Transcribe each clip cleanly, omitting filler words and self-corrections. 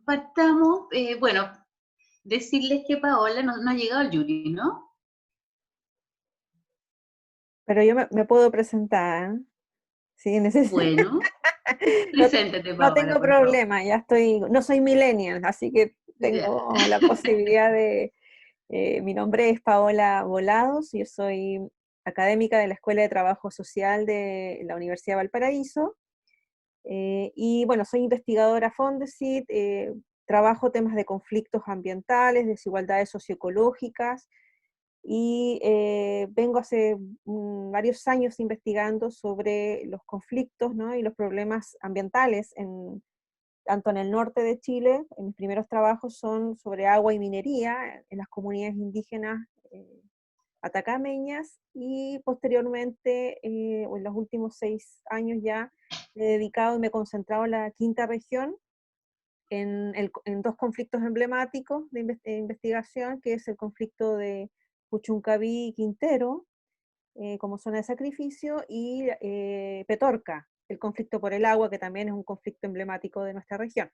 Partamos, bueno, decirles que Paola no ha llegado al Yuri, ¿no? Pero yo me puedo presentar, ¿eh? Sí, Bueno, no, preséntate, no Paola, tengo por favor. problema, no soy millennial, así que Ya. tengo la posibilidad mi nombre es Paola Volados, yo soy académica de la Escuela de Trabajo Social de la Universidad de Valparaíso, y bueno, soy investigadora Fondesit, trabajo temas de conflictos ambientales, desigualdades socioecológicas, y vengo hace varios años investigando sobre los conflictos, ¿no? Y los problemas ambientales, tanto en el norte de Chile. En mis primeros trabajos son sobre agua y minería en las comunidades indígenas atacameñas, y posteriormente, o en los últimos 6 años ya, me he dedicado y me he concentrado en la quinta región, en dos conflictos emblemáticos de investigación, que es el conflicto de Puchuncaví y Quintero, como zona de sacrificio, y Petorca, el conflicto por el agua, que también es un conflicto emblemático de nuestra región.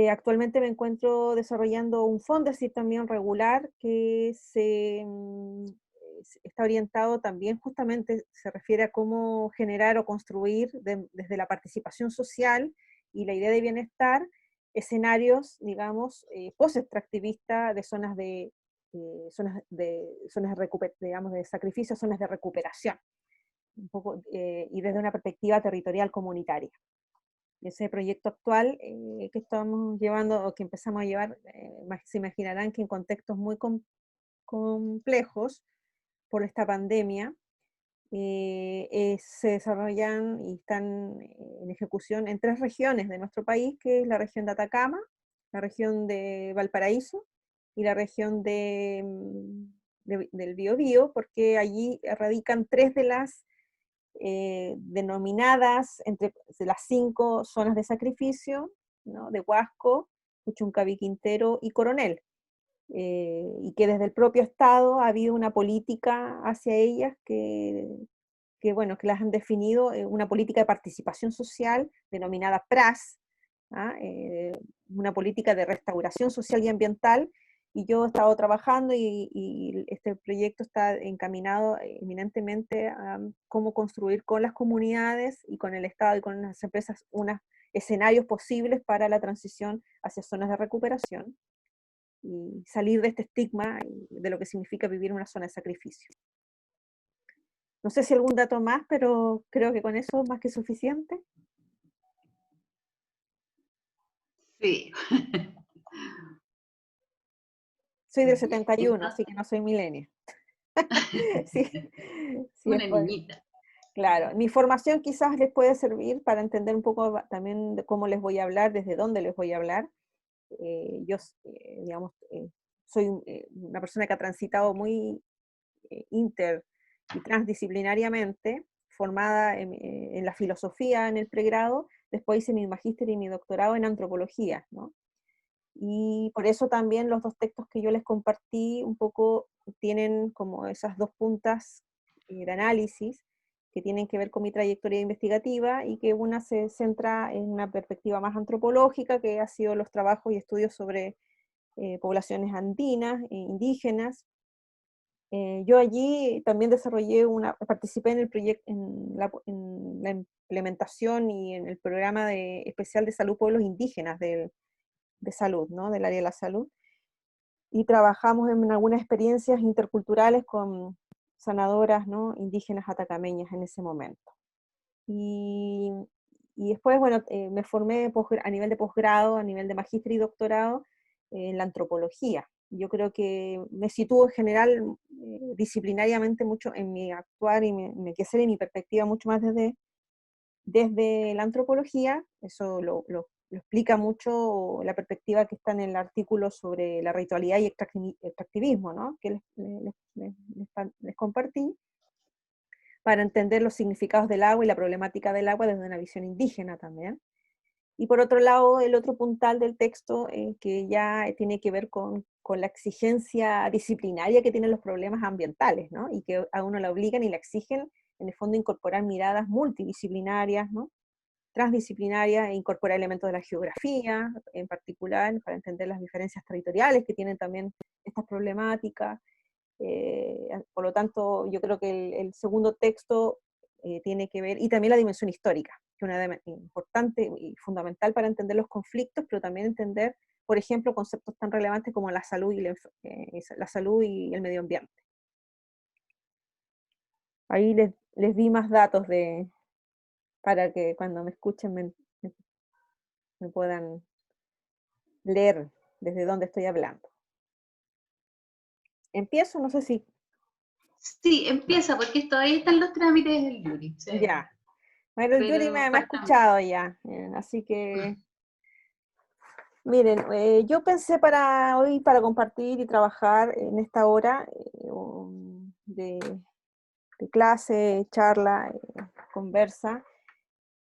Actualmente me encuentro desarrollando un Fondesit también regular que está orientado también, justamente se refiere a cómo generar o construir desde la participación social y la idea de bienestar escenarios, digamos, post-extractivista de digamos, de sacrificio, zonas de recuperación, un poco, y desde una perspectiva territorial comunitaria. Ese proyecto actual que estamos llevando, o que empezamos a llevar, se imaginarán que en contextos muy complejos por esta pandemia, se desarrollan y están en ejecución en 3 regiones de nuestro país, que es la región de Atacama, la región de Valparaíso y la región del Biobío, porque allí radican 3 de las denominadas entre las 5 zonas de sacrificio, ¿no? De Huasco, Puchuncaví, Quintero y Coronel, y que desde el propio Estado ha habido una política hacia ellas bueno, que las han definido, una política de participación social denominada PRAS, ¿ah? Una política de restauración social y ambiental, y yo he estado trabajando, y este proyecto está encaminado eminentemente a cómo construir con las comunidades y con el Estado y con las empresas unos escenarios posibles para la transición hacia zonas de recuperación y salir de este estigma de lo que significa vivir en una zona de sacrificio. No sé si algún dato más, pero creo que con eso es más que suficiente. Sí. Soy del Ya. 71, así Entonces, que no soy millennial. Sí, sí, una niñita. claro. Mi formación quizás les puede servir para entender un poco también de cómo les voy a hablar, desde dónde les voy a hablar. Yo, digamos, soy una persona que ha transitado muy inter y transdisciplinariamente, formada en la filosofía en el pregrado. Después hice mi magíster y mi doctorado en antropología, ¿no? Y por eso también los dos textos que yo les compartí un poco tienen como esas dos puntas de análisis que tienen que ver con mi trayectoria investigativa, y que una se centra en una perspectiva más antropológica, que ha sido los trabajos y estudios sobre poblaciones andinas, indígenas. Yo allí también participé en el proyecto, en la implementación y en el programa especial de salud pueblos indígenas de salud, ¿no? Del área de la salud. Y trabajamos en algunas experiencias interculturales con sanadoras, ¿no? Indígenas atacameñas en ese momento. Y, y después, bueno, me formé a nivel de posgrado, a nivel de magíster y doctorado en la antropología. Yo creo que me sitúo en general disciplinariamente mucho en mi actuar y mi quehacer y mi perspectiva mucho más desde la antropología. Eso lo explica mucho la perspectiva que está en el artículo sobre la ritualidad y extractivismo, ¿no? Que les compartí, para entender los significados del agua y la problemática del agua desde una visión indígena también. Y por otro lado, el otro puntal del texto, que ya tiene que ver con la exigencia disciplinaria que tienen los problemas ambientales, ¿no? Y que a uno le obligan y le exigen, en el fondo, incorporar miradas multidisciplinarias, ¿no? transdisciplinaria e incorpora elementos de la geografía, en particular, para entender las diferencias territoriales que tienen también estas problemáticas. Por lo tanto, yo creo que el segundo texto tiene que ver, y también la dimensión histórica, que es una importante y fundamental para entender los conflictos, pero también entender, por ejemplo, conceptos tan relevantes como la salud la salud y el medio ambiente. Ahí les di más datos para que cuando me escuchen me puedan leer desde dónde estoy hablando. Empiezo, no sé si... Sí, empieza, porque todavía están los trámites del Yuri. Sí. Ya. Bueno, el Yuri me ha escuchado ya, así que... Miren, yo pensé para hoy, para compartir y trabajar en esta hora de clase, charla, conversa,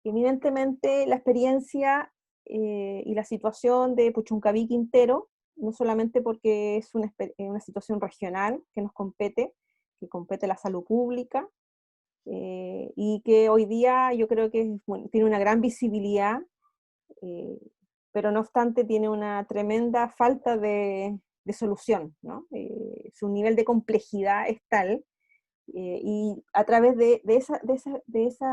evidentemente la experiencia y la situación de Puchuncaví Quintero, no solamente porque es una situación regional que nos compete, que compete la salud pública, y que hoy día yo creo que bueno, tiene una gran visibilidad, pero no obstante tiene una tremenda falta de solución, ¿no? Su nivel de complejidad es tal, y a través de ese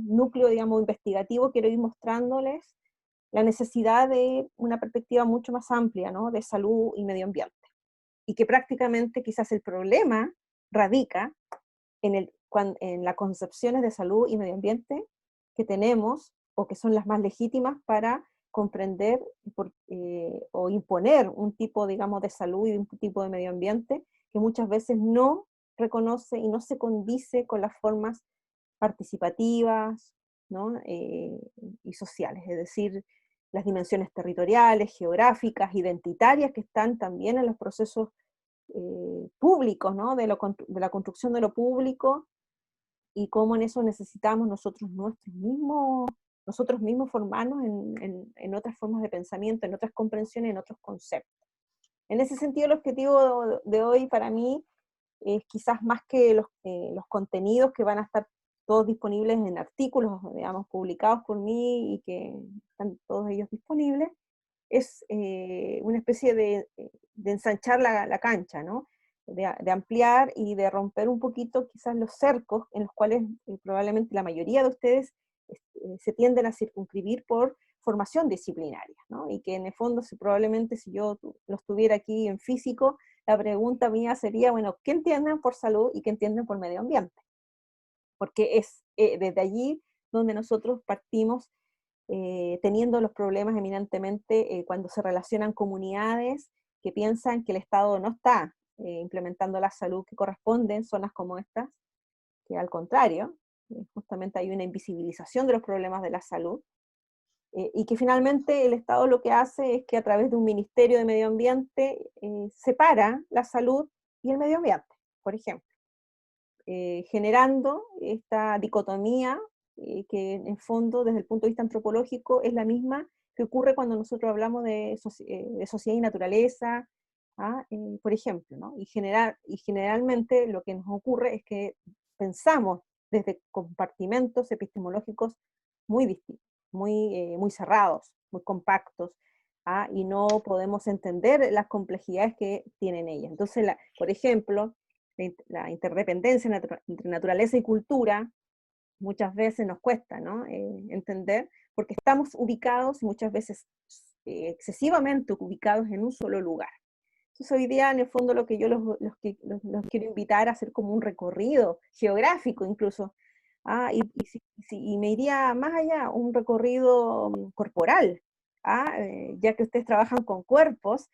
núcleo, digamos, investigativo, quiero ir mostrándoles la necesidad de una perspectiva mucho más amplia, ¿no? De salud y medio ambiente. Y que prácticamente quizás el problema radica en las concepciones de salud y medio ambiente que tenemos, o que son las más legítimas para comprender o imponer un tipo, digamos, de salud y un tipo de medio ambiente que muchas veces no reconoce y no se condice con las formas participativas, ¿no? Y sociales, es decir, las dimensiones territoriales, geográficas, identitarias que están también en los procesos públicos, ¿no? De la construcción de lo público, y cómo en eso necesitamos nosotros mismos formarnos en otras formas de pensamiento, en otras comprensiones, en otros conceptos. En ese sentido, el objetivo de hoy para mí es quizás más que los contenidos que van a estar todos disponibles en artículos, digamos, publicados por mí y que están todos ellos disponibles, es una especie de ensanchar la cancha, ¿no? De ampliar y de romper un poquito quizás los cercos en los cuales probablemente la mayoría de ustedes se tienden a circunscribir por formación disciplinaria, ¿no? Y que en el fondo, probablemente si yo los tuviera aquí en físico, la pregunta mía sería, bueno, ¿qué entienden por salud y qué entienden por medio ambiente? Porque es desde allí donde nosotros partimos teniendo los problemas eminentemente cuando se relacionan comunidades que piensan que el Estado no está implementando la salud que corresponde en zonas como estas, que al contrario, justamente hay una invisibilización de los problemas de la salud, y que finalmente el Estado lo que hace es que a través de un Ministerio de Medio Ambiente separa la salud y el medio ambiente, por ejemplo, generando esta dicotomía que en el fondo, desde el punto de vista antropológico, es la misma que ocurre cuando nosotros hablamos de sociedad y naturaleza, por ejemplo, ¿no? Y generalmente lo que nos ocurre es que pensamos desde compartimentos epistemológicos muy distintos, muy cerrados, muy compactos, y no podemos entender las complejidades que tienen ellas. Entonces, por ejemplo, la interdependencia entre naturaleza y cultura muchas veces nos cuesta, ¿no? Entender, porque estamos ubicados, muchas veces excesivamente ubicados en un solo lugar. Entonces hoy día en el fondo lo que yo los quiero invitar a hacer como un recorrido geográfico incluso, y me iría más allá, un recorrido corporal, ya que ustedes trabajan con cuerpos,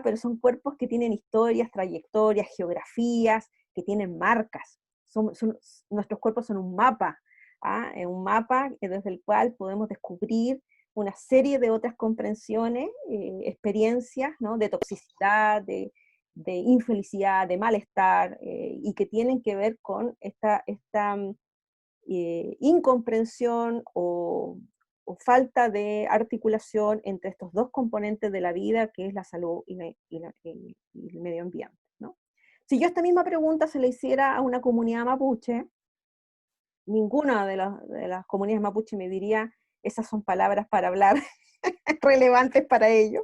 pero son cuerpos que tienen historias, trayectorias, geografías, que tienen marcas. Nuestros cuerpos son un mapa desde el cual podemos descubrir una serie de otras comprensiones, experiencias, ¿no? De toxicidad, de infelicidad, de malestar, y que tienen que ver con esta incomprensión o falta de articulación entre estos dos componentes de la vida, que es la salud y el medio ambiente, ¿no? Si yo esta misma pregunta se la hiciera a una comunidad mapuche, ninguna de las comunidades mapuche me diría esas son palabras para hablar relevantes para ellos,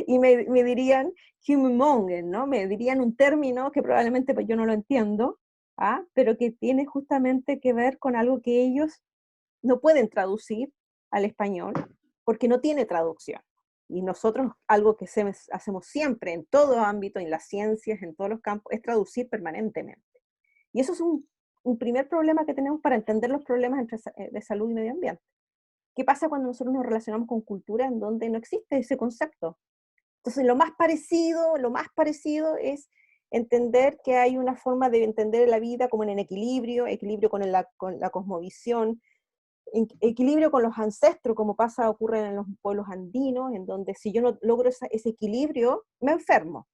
y me dirían humanmonger, ¿no? Me dirían un término que probablemente pues, yo no lo entiendo, ¿ah? Pero que tiene justamente que ver con algo que ellos no pueden traducir al español porque no tiene traducción. Y nosotros, algo que hacemos siempre en todo ámbito, en las ciencias, en todos los campos, es traducir permanentemente. Y eso es un primer problema que tenemos para entender los problemas de salud y medio ambiente. ¿Qué pasa cuando nosotros nos relacionamos con culturas en donde no existe ese concepto? Entonces, lo más parecido es entender que hay una forma de entender la vida como en el equilibrio, equilibrio con la cosmovisión, equilibrio con los ancestros, como ocurre en los pueblos andinos, en donde si yo no logro ese equilibrio, me enfermo.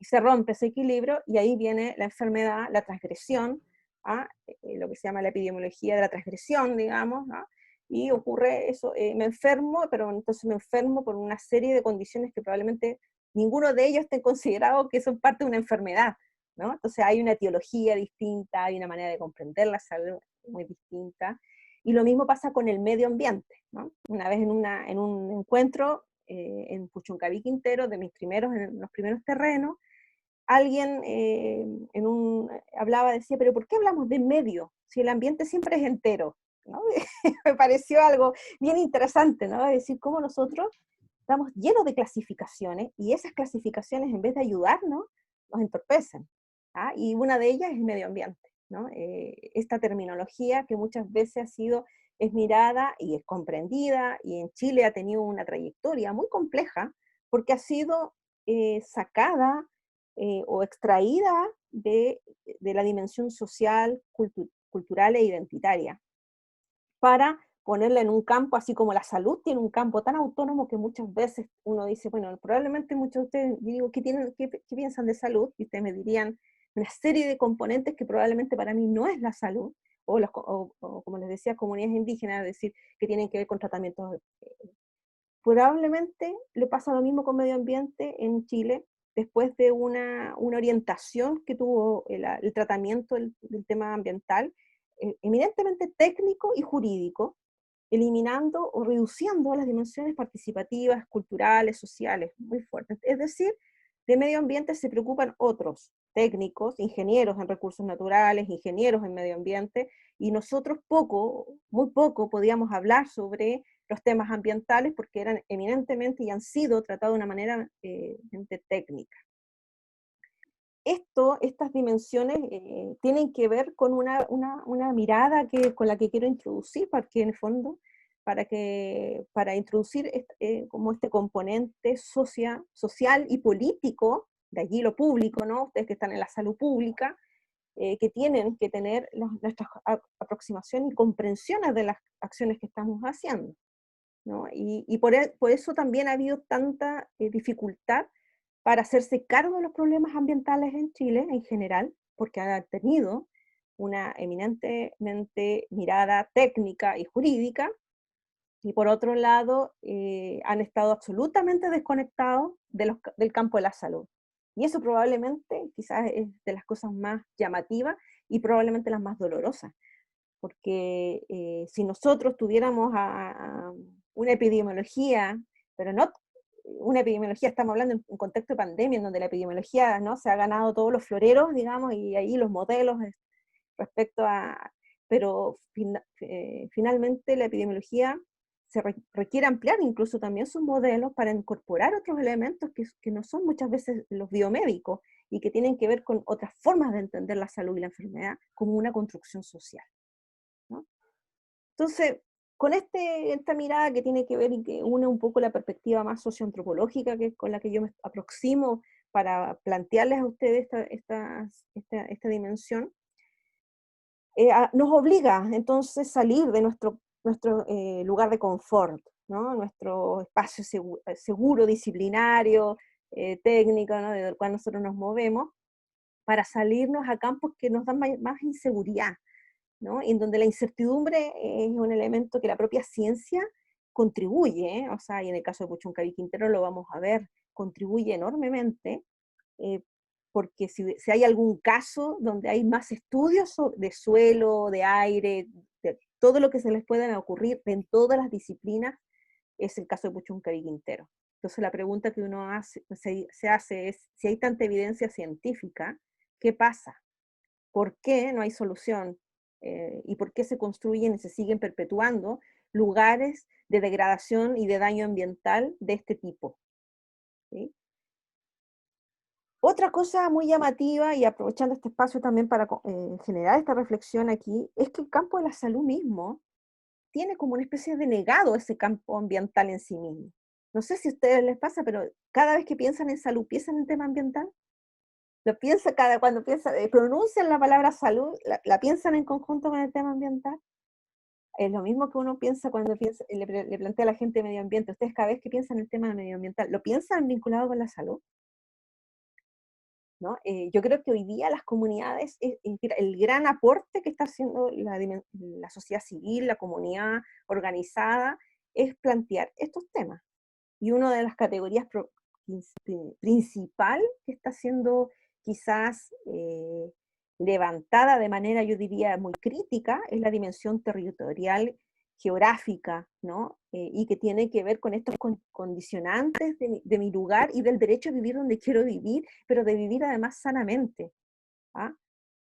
Y se rompe ese equilibrio, y ahí viene la enfermedad, la transgresión, ¿ah? Lo que se llama la epidemiología de la transgresión, digamos, ¿ah? Y ocurre eso, me enfermo, pero entonces me enfermo por una serie de condiciones que probablemente ninguno de ellos esté considerado que son parte de una enfermedad, ¿no? Entonces hay una etiología distinta, hay una manera de comprender la salud muy distinta, y lo mismo pasa con el medio ambiente, ¿no? Una vez en un encuentro en Puchuncaví, Quintero, de en los primeros terrenos, alguien hablaba, decía, pero ¿por qué hablamos de medio? Si el ambiente siempre es entero, ¿no? Me pareció algo bien interesante, ¿no? Es decir, cómo nosotros estamos llenos de clasificaciones, y esas clasificaciones, en vez de ayudarnos, nos entorpecen, ¿ah? Y una de ellas es el medio ambiente, ¿no? Esta terminología que muchas veces es mirada y es comprendida, y en Chile ha tenido una trayectoria muy compleja, porque ha sido sacada o extraída de la dimensión social, cultural e identitaria, para ponerla en un campo, así como la salud tiene un campo tan autónomo que muchas veces uno dice, bueno, probablemente muchos de ustedes, yo digo, ¿qué piensan de salud? Y ustedes me dirían una serie de componentes que probablemente para mí no es la salud, o como les decía, comunidades indígenas, es decir, que tienen que ver con tratamientos. Probablemente le pasa lo mismo con medio ambiente en Chile, después de una orientación que tuvo el tratamiento del tema ambiental, eminentemente técnico y jurídico, eliminando o reduciendo las dimensiones participativas, culturales, sociales, muy fuertes. Es decir, de medio ambiente se preocupan otros técnicos, ingenieros en recursos naturales, ingenieros en medio ambiente, y nosotros muy poco podíamos hablar sobre los temas ambientales porque eran eminentemente y han sido tratados de una manera técnica. Estas dimensiones tienen que ver con una mirada con la que quiero introducir, porque en el fondo, para introducir como este componente social y político, de allí lo público, ¿no? Ustedes que están en la salud pública, que tienen que tener nuestras aproximaciones y comprensiones de las acciones que estamos haciendo, ¿no? Y por eso también ha habido tanta dificultad para hacerse cargo de los problemas ambientales en Chile en general, porque han tenido una eminentemente mirada técnica y jurídica, y por otro lado han estado absolutamente desconectados del campo de la salud. Y eso probablemente quizás es de las cosas más llamativas y probablemente las más dolorosas, porque si nosotros tuviéramos una epidemiología, pero no una epidemiología, estamos hablando en un contexto de pandemia, en donde la epidemiología, ¿no?, se ha ganado todos los floreros, digamos, y ahí los modelos respecto a... Pero finalmente la epidemiología requiere ampliar incluso también sus modelos para incorporar otros elementos que no son muchas veces los biomédicos, y que tienen que ver con otras formas de entender la salud y la enfermedad como una construcción social, ¿no? Entonces, con esta mirada que tiene que ver y que une un poco la perspectiva más socioantropológica, que es con la que yo me aproximo para plantearles a ustedes esta dimensión, nos obliga entonces a salir de nuestro lugar de confort, ¿no? Nuestro espacio seguro, disciplinario, técnico, ¿no?, del cual nosotros nos movemos, para salirnos a campos que nos dan más inseguridad, ¿no? En donde la incertidumbre es un elemento que la propia ciencia contribuye, ¿eh? O sea, y en el caso de Puchuncaví Quintero lo vamos a ver, contribuye enormemente, eh, porque si hay algún caso donde hay más estudios de suelo, de aire, de todo lo que se les pueda ocurrir en todas las disciplinas, es el caso de Puchuncaví Quintero. Entonces la pregunta que uno se hace es, si hay tanta evidencia científica, ¿qué pasa? ¿Por qué no hay solución? ¿Y por qué se construyen y se siguen perpetuando lugares de degradación y de daño ambiental de este tipo? ¿Sí? Otra cosa muy llamativa, y aprovechando este espacio también para generar esta reflexión aquí, es que el campo de la salud mismo tiene como una especie de negado ese campo ambiental en sí mismo. No sé si a ustedes les pasa, pero cada vez que piensan en salud, ¿piensan en tema ambiental? Lo piensa cuando piensa, pronuncian la palabra salud, la piensan en conjunto con el tema ambiental. Es lo mismo que uno piensa cuando le plantea a la gente medio ambiente. Ustedes cada vez que piensan en el tema medioambiental, ¿lo piensan vinculado con la salud? ¿No? Yo creo que hoy día las comunidades, el gran aporte que está haciendo la sociedad civil, la comunidad organizada, es plantear estos temas. Y una de las categorías principal que está siendo quizás levantada de manera, yo diría, muy crítica, es la dimensión territorial, geográfica, ¿no? Y que tiene que ver con estos condicionantes de mi lugar y del derecho a vivir donde quiero vivir, pero de vivir además sanamente. ¿Ah?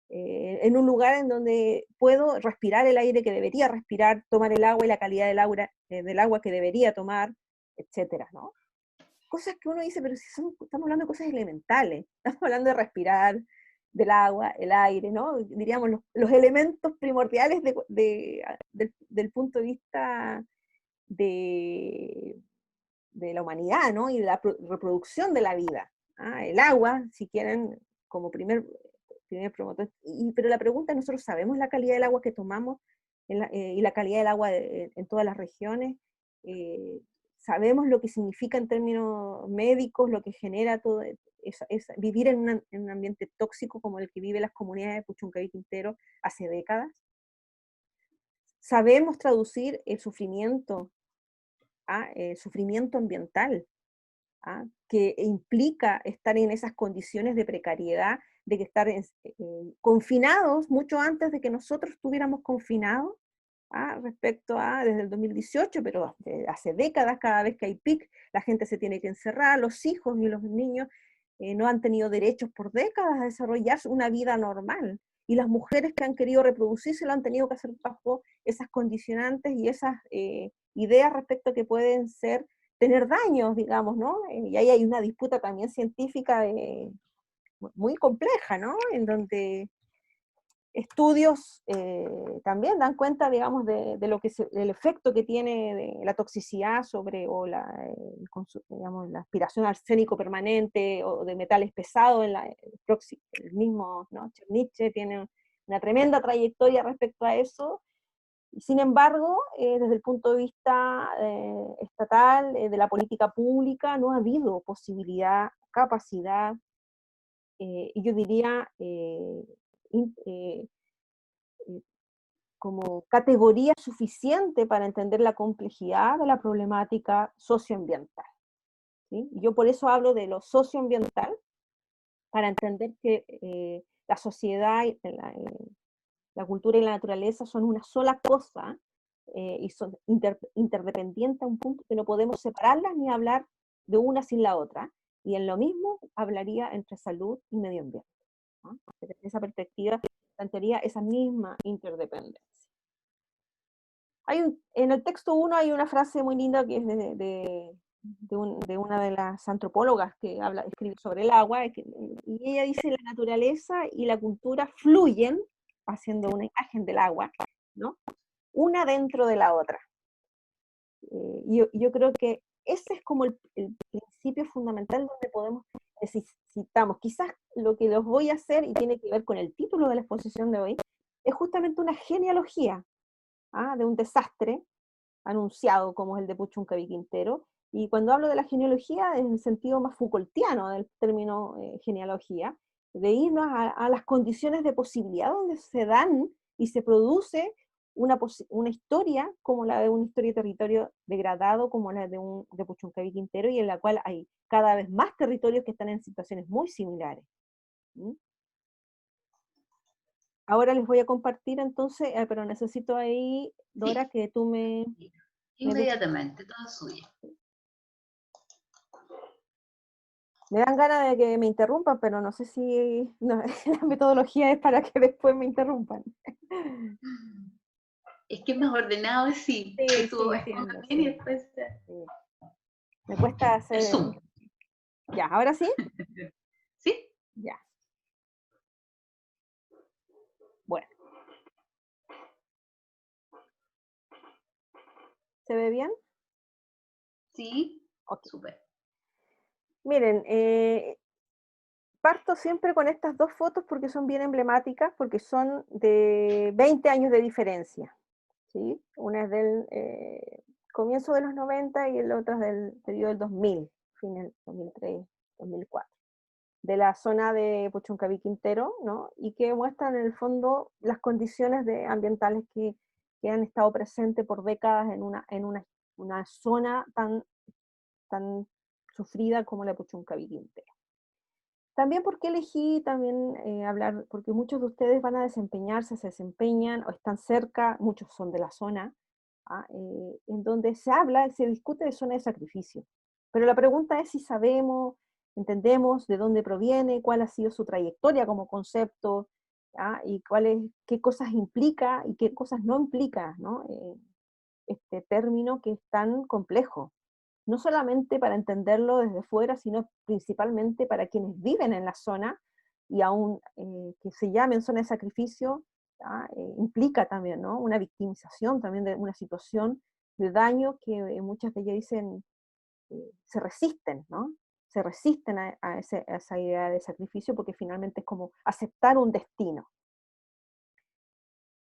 En un lugar en donde puedo respirar el aire que debería respirar, tomar el agua y la calidad del agua que debería tomar, etcétera, ¿no? Cosas que uno dice, pero si estamos hablando de cosas elementales, estamos hablando de respirar, del agua, el aire, ¿no? Diríamos los elementos primordiales del punto de vista de, de la humanidad, ¿no? Y de la reproducción de la vida. ¿Ah? El agua, si quieren, como primer promotor. Pero la pregunta es, ¿nosotros sabemos la calidad del agua que tomamos y la calidad del agua en todas las regiones? ¿Sabemos lo que significa en términos médicos, lo que genera todo vivir en un ambiente tóxico como el que viven las comunidades de Puchuncaví Quintero hace décadas? ¿Sabemos traducir el sufrimiento sufrimiento ambiental, que implica estar en esas condiciones de precariedad, de que estar confinados mucho antes de que nosotros estuviéramos confinados, respecto a desde el 2018, pero hace décadas, cada vez que hay PIC, la gente se tiene que encerrar, los hijos y los niños no han tenido derechos por décadas a desarrollar una vida normal, y las mujeres que han querido reproducirse lo han tenido que hacer bajo esas condicionantes y esas ideas respecto a que pueden tener daños, digamos, ¿no? Y ahí hay una disputa también científica muy compleja, ¿no? En donde estudios también dan cuenta, digamos, de lo que del efecto que tiene de la toxicidad sobre, o digamos, la aspiración arsénico permanente, o de metales pesados el mismo, ¿no? Cherniche tiene una tremenda trayectoria respecto a eso. Sin embargo, desde el punto de vista estatal, de la política pública, no ha habido posibilidad, capacidad, y yo diría, como categoría suficiente para entender la complejidad de la problemática socioambiental. ¿Sí? Yo por eso hablo de lo socioambiental, para entender que la sociedad, la cultura y la naturaleza son una sola cosa, y son interdependientes a un punto que no podemos separarlas ni hablar de una sin la otra. Y en lo mismo hablaría entre salud y medio ambiente, ¿no? Desde esa perspectiva plantearía esa misma interdependencia. En el texto 1 hay una frase muy linda que es de una de las antropólogas que escribe sobre el agua, y ella dice: la naturaleza y la cultura fluyen, haciendo una imagen del agua, ¿no? Una dentro de la otra. Yo creo que ese es como el principio fundamental donde necesitamos. Quizás lo que los voy a hacer, y tiene que ver con el título de la exposición de hoy, es justamente una genealogía de un desastre anunciado como es el de Puchuncaví Quintero. Y cuando hablo de la genealogía, en el sentido más Foucaultiano del término genealogía, de irnos a las condiciones de posibilidad donde se dan y se produce una historia como la de una historia de territorio degradado, como la de Puchuncaví Quintero, y en la cual hay cada vez más territorios que están en situaciones muy similares. ¿Mm? ahora les voy a compartir entonces, pero necesito ahí, Dora, Sí, que tú me dices. inmediatamente, todo suyo. Me dan ganas de que me interrumpan, pero no sé si no, la metodología es para que después me interrumpan. Es que es más ordenado sí, que Sí, tú sí, expongas entiendo, bien y sí, después sí. Me cuesta el hacer. zoom. Ya, ahora sí. ¿Sí? Ya, bueno. ¿Se ve bien? Sí, Ok. súper. Miren, parto siempre con estas dos fotos porque son bien emblemáticas, porque son de 20 años de diferencia, ¿sí? Una es del comienzo de los 90 y la otra es del periodo del 2000, fin del 2003, 2004, de la zona de Puchuncaví Quintero, ¿no? Y que muestran en el fondo las condiciones ambientales que han estado presentes por décadas una zona tan sufrida como la Puchuncaví Quintero. También porque elegí también hablar, porque muchos de ustedes van a desempeñarse, se desempeñan o están cerca, muchos son de la zona, en donde se habla, se discute de zona de sacrificio. Pero la pregunta es si sabemos, entendemos de dónde proviene, cuál ha sido su trayectoria como concepto, y qué cosas implica y qué cosas no implica, ¿no? Este término que es tan complejo, no solamente para entenderlo desde fuera, sino principalmente para quienes viven en la zona, y aún que se llamen zona de sacrificio, implica también, ¿no?, una victimización también de una situación de daño que muchas de ellas dicen se resisten, ¿no? Se resisten a esa idea de sacrificio porque finalmente es como aceptar un destino.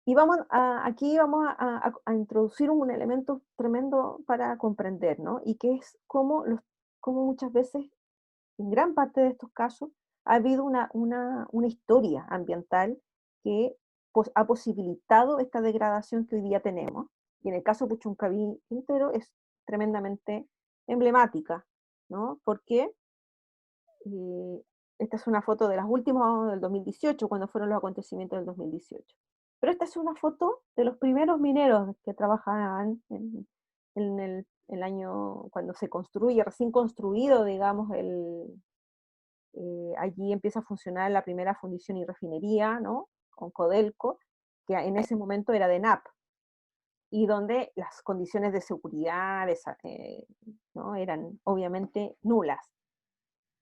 Y aquí vamos a introducir un elemento tremendo para comprender, ¿no? Y que es cómo muchas veces, en gran parte de estos casos, ha habido una historia ambiental que ha posibilitado esta degradación que hoy día tenemos. Y en el caso de Puchuncaví Quintero es tremendamente emblemática, ¿no? Porque esta es una foto de las últimas del 2018, cuando fueron los acontecimientos del 2018. Pero esta es una foto de los primeros mineros que trabajaban en el año, cuando se construye, recién construido, digamos, allí empieza a funcionar la primera fundición y refinería, ¿no? Con Codelco, que en ese momento era de NAP, y donde las condiciones de seguridad ¿no?, eran obviamente nulas.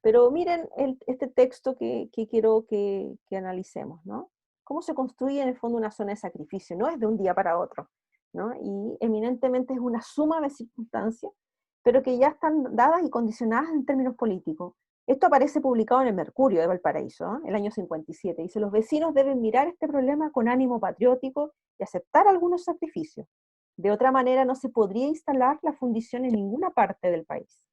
Pero miren este texto que quiero que analicemos, ¿no? Cómo se construye en el fondo una zona de sacrificio, no es de un día para otro, ¿no? Y eminentemente es una suma de circunstancias, pero que ya están dadas y condicionadas en términos políticos. Esto aparece publicado en el Mercurio de Valparaíso, ¿eh?, el año 57. Dice, los vecinos deben mirar este problema con ánimo patriótico y aceptar algunos sacrificios. De otra manera no se podría instalar la fundición en ninguna parte del país.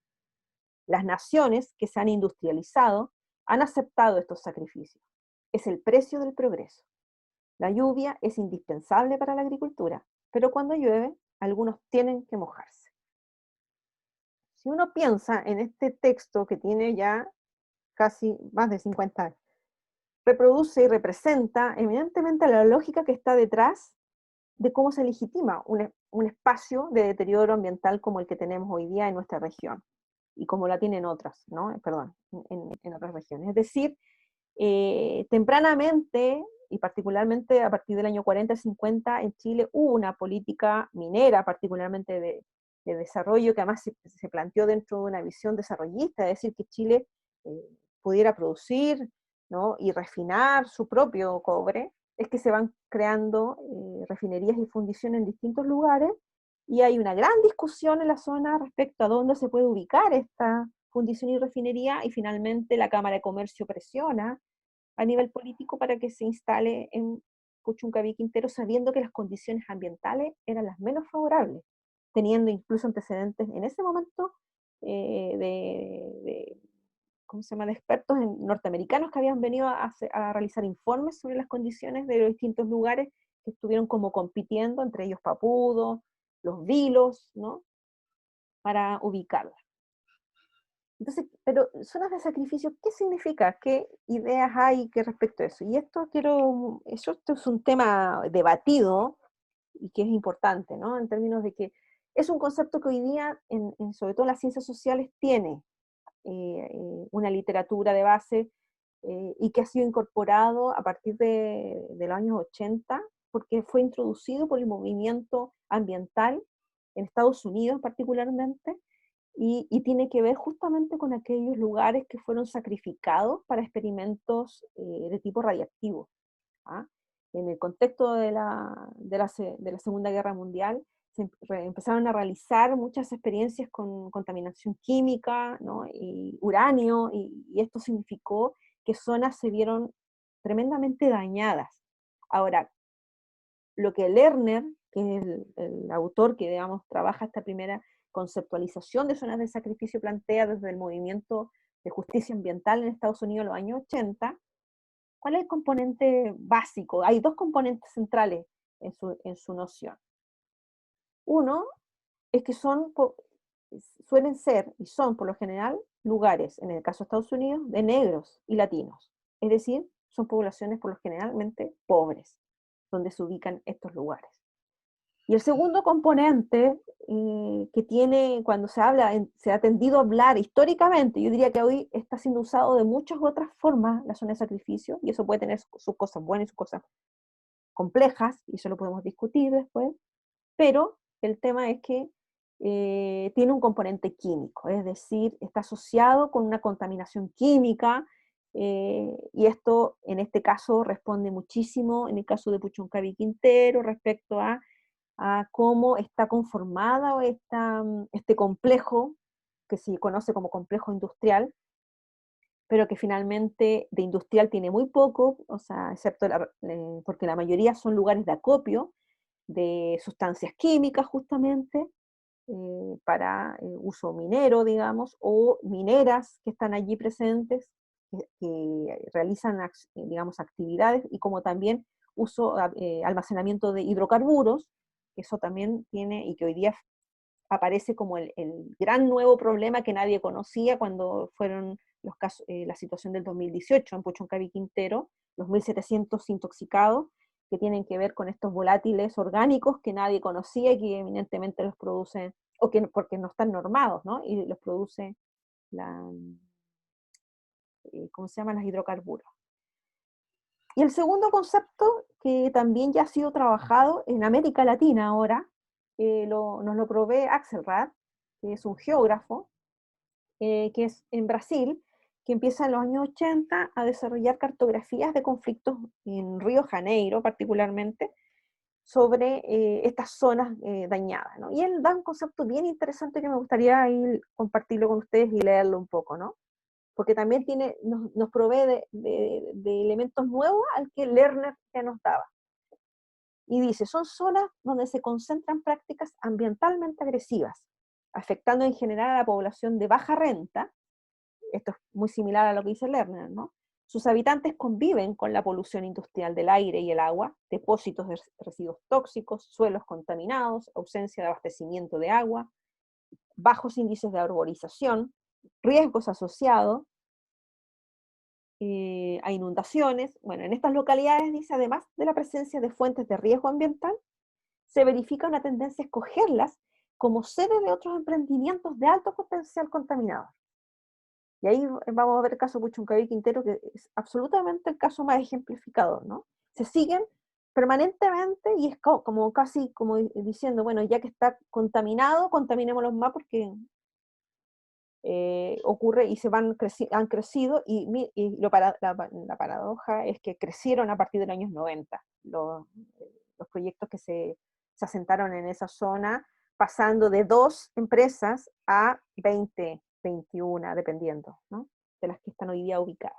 Las naciones que se han industrializado han aceptado estos sacrificios. Es el precio del progreso. La lluvia es indispensable para la agricultura, pero cuando llueve, algunos tienen que mojarse. Si uno piensa en este texto que tiene ya casi más de 50 años, reproduce y representa evidentemente la lógica que está detrás de cómo se legitima un espacio de deterioro ambiental como el que tenemos hoy día en nuestra región y como la tienen otras, ¿no? Perdón, en otras regiones. Es decir, tempranamente, y particularmente a partir del año 40-50, en Chile hubo una política minera, particularmente de desarrollo, que además se planteó dentro de una visión desarrollista, es decir, que Chile eh, pudiera producir, ¿no?, y refinar su propio cobre. Es que se van creando refinerías y fundiciones en distintos lugares, y hay una gran discusión en la zona respecto a dónde se puede ubicar esta fundición y refinería, y finalmente la Cámara de Comercio presiona a nivel político para que se instale en Puchuncaví Quintero, sabiendo que las condiciones ambientales eran las menos favorables, teniendo incluso antecedentes en ese momento de ¿cómo se llama?, de expertos norteamericanos que habían venido a realizar informes sobre las condiciones de los distintos lugares que estuvieron como compitiendo, entre ellos Papudo, los Vilos, ¿no?, para ubicarla. Entonces, pero zonas de sacrificio, ¿qué significa? ¿Qué ideas hay que respecto a eso? Y esto es un tema debatido y que es importante, ¿no? En términos de que es un concepto que hoy día, sobre todo en las ciencias sociales, tiene una literatura de base y que ha sido incorporado a partir de los años 80, porque fue introducido por el movimiento ambiental en Estados Unidos particularmente, y tiene que ver justamente con aquellos lugares que fueron sacrificados para experimentos de tipo radiactivo. ¿Ah? En el contexto de la Segunda Guerra Mundial, empezaron a realizar muchas experiencias con contaminación química, ¿no? Y uranio, y esto significó que zonas se vieron tremendamente dañadas. Ahora, lo que Lerner, que es el autor que, digamos, trabaja esta primera conceptualización de zonas de sacrificio, plantea desde el movimiento de justicia ambiental en Estados Unidos en los años 80, ¿cuál es el componente básico? Hay dos componentes centrales en su noción. Uno es que suelen ser y son por lo general lugares, en el caso de Estados Unidos, de negros y latinos. Es decir, son poblaciones por lo generalmente pobres, donde se ubican estos lugares. Y el segundo componente que tiene, cuando se ha tendido a hablar históricamente, yo diría que hoy está siendo usado de muchas otras formas la zona de sacrificio, y eso puede tener sus cosas buenas y sus cosas complejas, y eso lo podemos discutir después, pero el tema es que tiene un componente químico, es decir, está asociado con una contaminación química, y esto en este caso responde muchísimo, en el caso de Puchuncaví Quintero, respecto a cómo está conformada este complejo, que se conoce como complejo industrial, pero que finalmente de industrial tiene muy poco, o sea, excepto porque la mayoría son lugares de acopio de sustancias químicas justamente, para uso minero, digamos, o mineras que están allí presentes, que realizan, digamos, actividades, y como también almacenamiento de hidrocarburos, que eso también tiene, y que hoy día aparece como el gran nuevo problema que nadie conocía cuando fueron los casos, la situación del 2018 en Puchuncaví Quintero, los 1.700 intoxicados, que tienen que ver con estos volátiles orgánicos que nadie conocía y que eminentemente los producen, o que porque no están normados, ¿no? Y los produce ¿cómo se llaman? Los hidrocarburos. Y el segundo concepto, que también ya ha sido trabajado en América Latina ahora, nos lo provee Axelrad, que es un geógrafo, que es en Brasil, que empieza en los años 80 a desarrollar cartografías de conflictos en Río Janeiro particularmente, sobre estas zonas dañadas, ¿no? Y él da un concepto bien interesante que me gustaría ir compartirlo con ustedes y leerlo un poco, ¿no? Porque también nos provee de elementos nuevos al que Lerner ya nos daba. Y dice, son zonas donde se concentran prácticas ambientalmente agresivas, afectando en general a la población de baja renta. Esto es muy similar a lo que dice Lerner, ¿no? Sus habitantes conviven con la polución industrial del aire y el agua, depósitos de residuos tóxicos, suelos contaminados, ausencia de abastecimiento de agua, bajos índices de arborización, riesgos asociados a inundaciones. Bueno, en estas localidades, dice, además de la presencia de fuentes de riesgo ambiental, se verifica una tendencia a escogerlas como sede de otros emprendimientos de alto potencial contaminador. Y ahí vamos a ver el caso Puchuncaví Quintero, que es absolutamente el caso más ejemplificador, ¿no? Se siguen permanentemente y es como casi como diciendo, bueno, ya que está contaminado, contaminémoslo más porque ocurre y han crecido, y la paradoja es que crecieron a partir de los años 90 los proyectos que se asentaron en esa zona, pasando de 2 empresas a 20, 21, dependiendo, ¿no? De las que están hoy día ubicadas.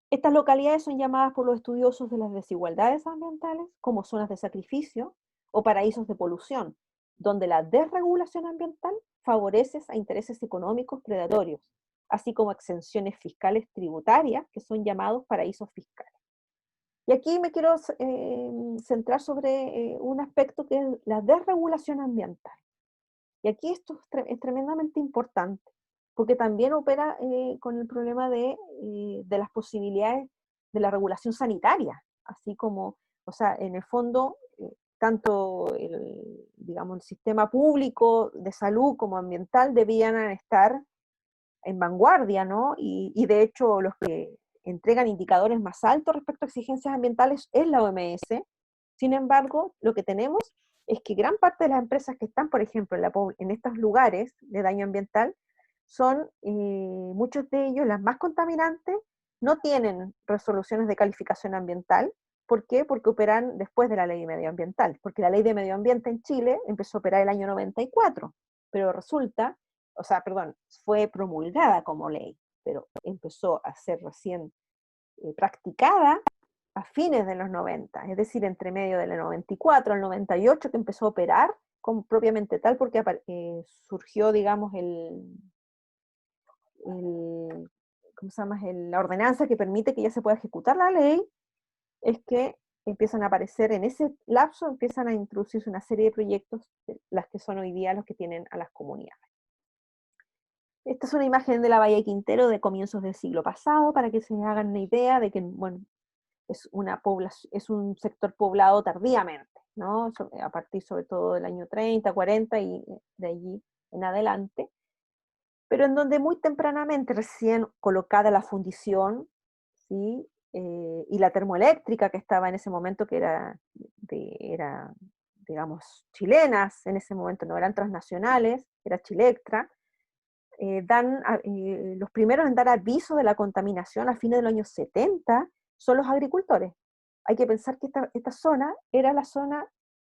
Estas localidades son llamadas por los estudiosos de las desigualdades ambientales como zonas de sacrificio o paraísos de polución, donde la desregulación ambiental favorece a intereses económicos predatorios, así como exenciones fiscales tributarias, que son llamados paraísos fiscales. Y aquí me quiero centrar sobre un aspecto que es la desregulación ambiental. Y aquí esto es tremendamente importante, porque también opera con el problema de las posibilidades de la regulación sanitaria, así como, o sea, en el fondo, tanto digamos, el sistema público de salud como ambiental debían estar en vanguardia, ¿no? Y de hecho los que entregan indicadores más altos respecto a exigencias ambientales es la OMS. Sin embargo, lo que tenemos es que gran parte de las empresas que están, por ejemplo, en estos lugares de daño ambiental, son muchos de ellos, las más contaminantes, no tienen resoluciones de calificación ambiental. ¿Por qué? Porque operan después de la ley medioambiental, porque la ley de medio ambiente en Chile empezó a operar el año 94, pero resulta, o sea, perdón, fue promulgada como ley, pero empezó a ser recién practicada a fines de los 90, es decir, entre medio del 94 al 98 que empezó a operar como propiamente tal, porque surgió, digamos, ¿cómo se llama? La ordenanza que permite que ya se pueda ejecutar la ley, es que empiezan a aparecer en ese lapso, empiezan a introducirse una serie de proyectos, las que son hoy día los que tienen a las comunidades. Esta es una imagen de la Bahía de Quintero de comienzos del siglo pasado, para que se hagan una idea de que, bueno, es un sector poblado tardíamente, ¿no? A partir sobre todo del año 30, 40 y de allí en adelante, pero en donde muy tempranamente, recién colocada la fundición, ¿sí? Y la termoeléctrica que estaba en ese momento, que era, digamos, chilenas, en ese momento no eran transnacionales, era Chilectra, los primeros en dar aviso de la contaminación a fines de los años 70 son los agricultores. Hay que pensar que esta zona era la zona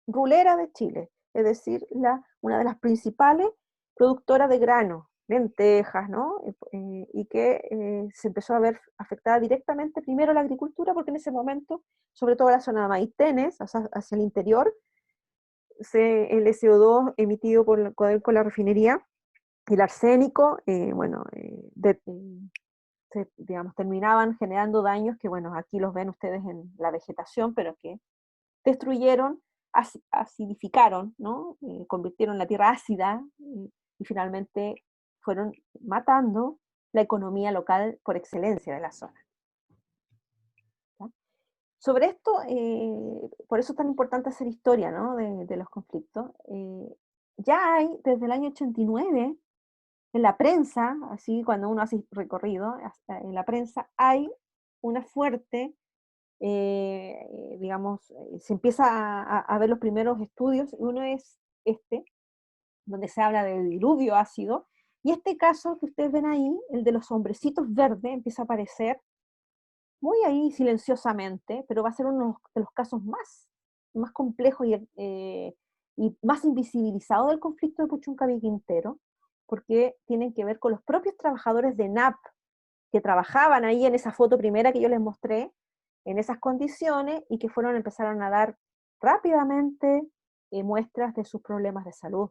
rulera de Chile, es decir, una de las principales productoras de grano, lentejas, ¿no? Y que se empezó a ver afectada directamente primero la agricultura, porque en ese momento, sobre todo la zona de Maitenes, hacia el interior, el SO2 emitido con la refinería, el arsénico, bueno, digamos, terminaban generando daños que, bueno, aquí los ven ustedes en la vegetación, pero que destruyeron, acidificaron, ¿no? Convirtieron la tierra ácida y finalmente fueron matando la economía local por excelencia de la zona. ¿Ya? Sobre esto, por eso es tan importante hacer historia, ¿no? de los conflictos. Ya hay, desde el año 89, en la prensa, así cuando uno hace recorrido, en la prensa hay una fuerte, digamos, se empieza a ver los primeros estudios, y uno es este, donde se habla del diluvio ácido, y este caso que ustedes ven ahí, el de los hombrecitos verdes, empieza a aparecer muy ahí silenciosamente, pero va a ser uno de los casos más complejos y más invisibilizados del conflicto de Puchuncaví Quintero, porque tienen que ver con los propios trabajadores de NAP que trabajaban ahí en esa foto primera que yo les mostré, en esas condiciones, y que empezaron a dar rápidamente muestras de sus problemas de salud,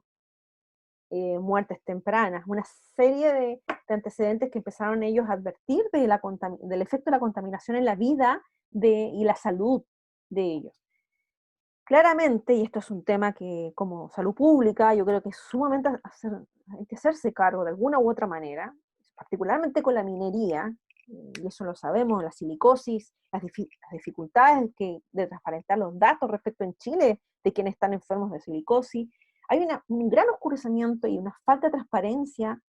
muertes tempranas, una serie de antecedentes que empezaron ellos a advertir del efecto de la contaminación en la vida y la salud de ellos. Claramente, y esto es un tema que como salud pública yo creo que es sumamente hay que hacerse cargo de alguna u otra manera, particularmente con la minería, y eso lo sabemos, la silicosis, las dificultades de transparentar los datos respecto en Chile de quienes están enfermos de silicosis. Hay un gran oscurecimiento y una falta de transparencia,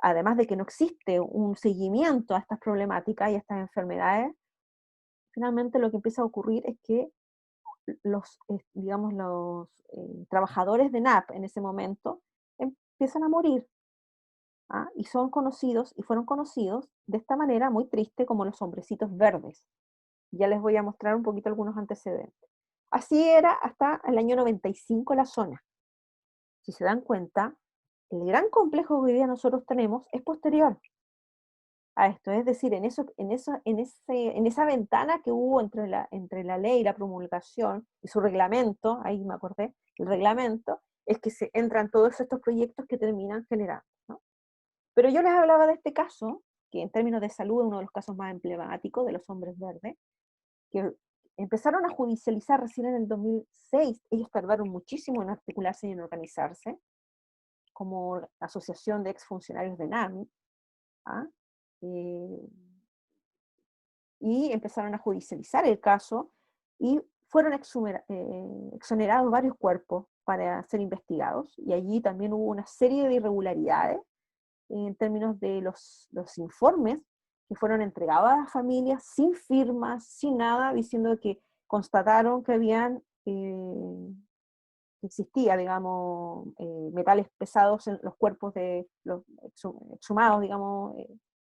además de que no existe un seguimiento a estas problemáticas y a estas enfermedades. Finalmente lo que empieza a ocurrir es que digamos, los trabajadores de NAP en ese momento empiezan a morir, ¿ah? Y fueron conocidos de esta manera muy triste como los hombrecitos verdes. Ya les voy a mostrar un poquito algunos antecedentes. Así era hasta el año 95 la zona. Si se dan cuenta, el gran complejo que hoy día nosotros tenemos es posterior a esto, es decir, en esa ventana que hubo entre la ley y la promulgación y su reglamento, ahí me acordé, el reglamento, es que se entran todos estos proyectos que terminan generando, ¿no? Pero yo les hablaba de este caso, que en términos de salud es uno de los casos más emblemáticos de los hombres verdes, que empezaron a judicializar recién en el 2006, ellos tardaron muchísimo en articularse y en organizarse, como Asociación de Exfuncionarios de NAMI, ¿ah? Eh, y empezaron a judicializar el caso, y fueron exonerados varios cuerpos para ser investigados, y allí también hubo una serie de irregularidades en términos de los informes que fueron entregados a las familias sin firmas, sin nada, diciendo que constataron que habían, existía, digamos, metales pesados en los cuerpos de los exhumados, digamos,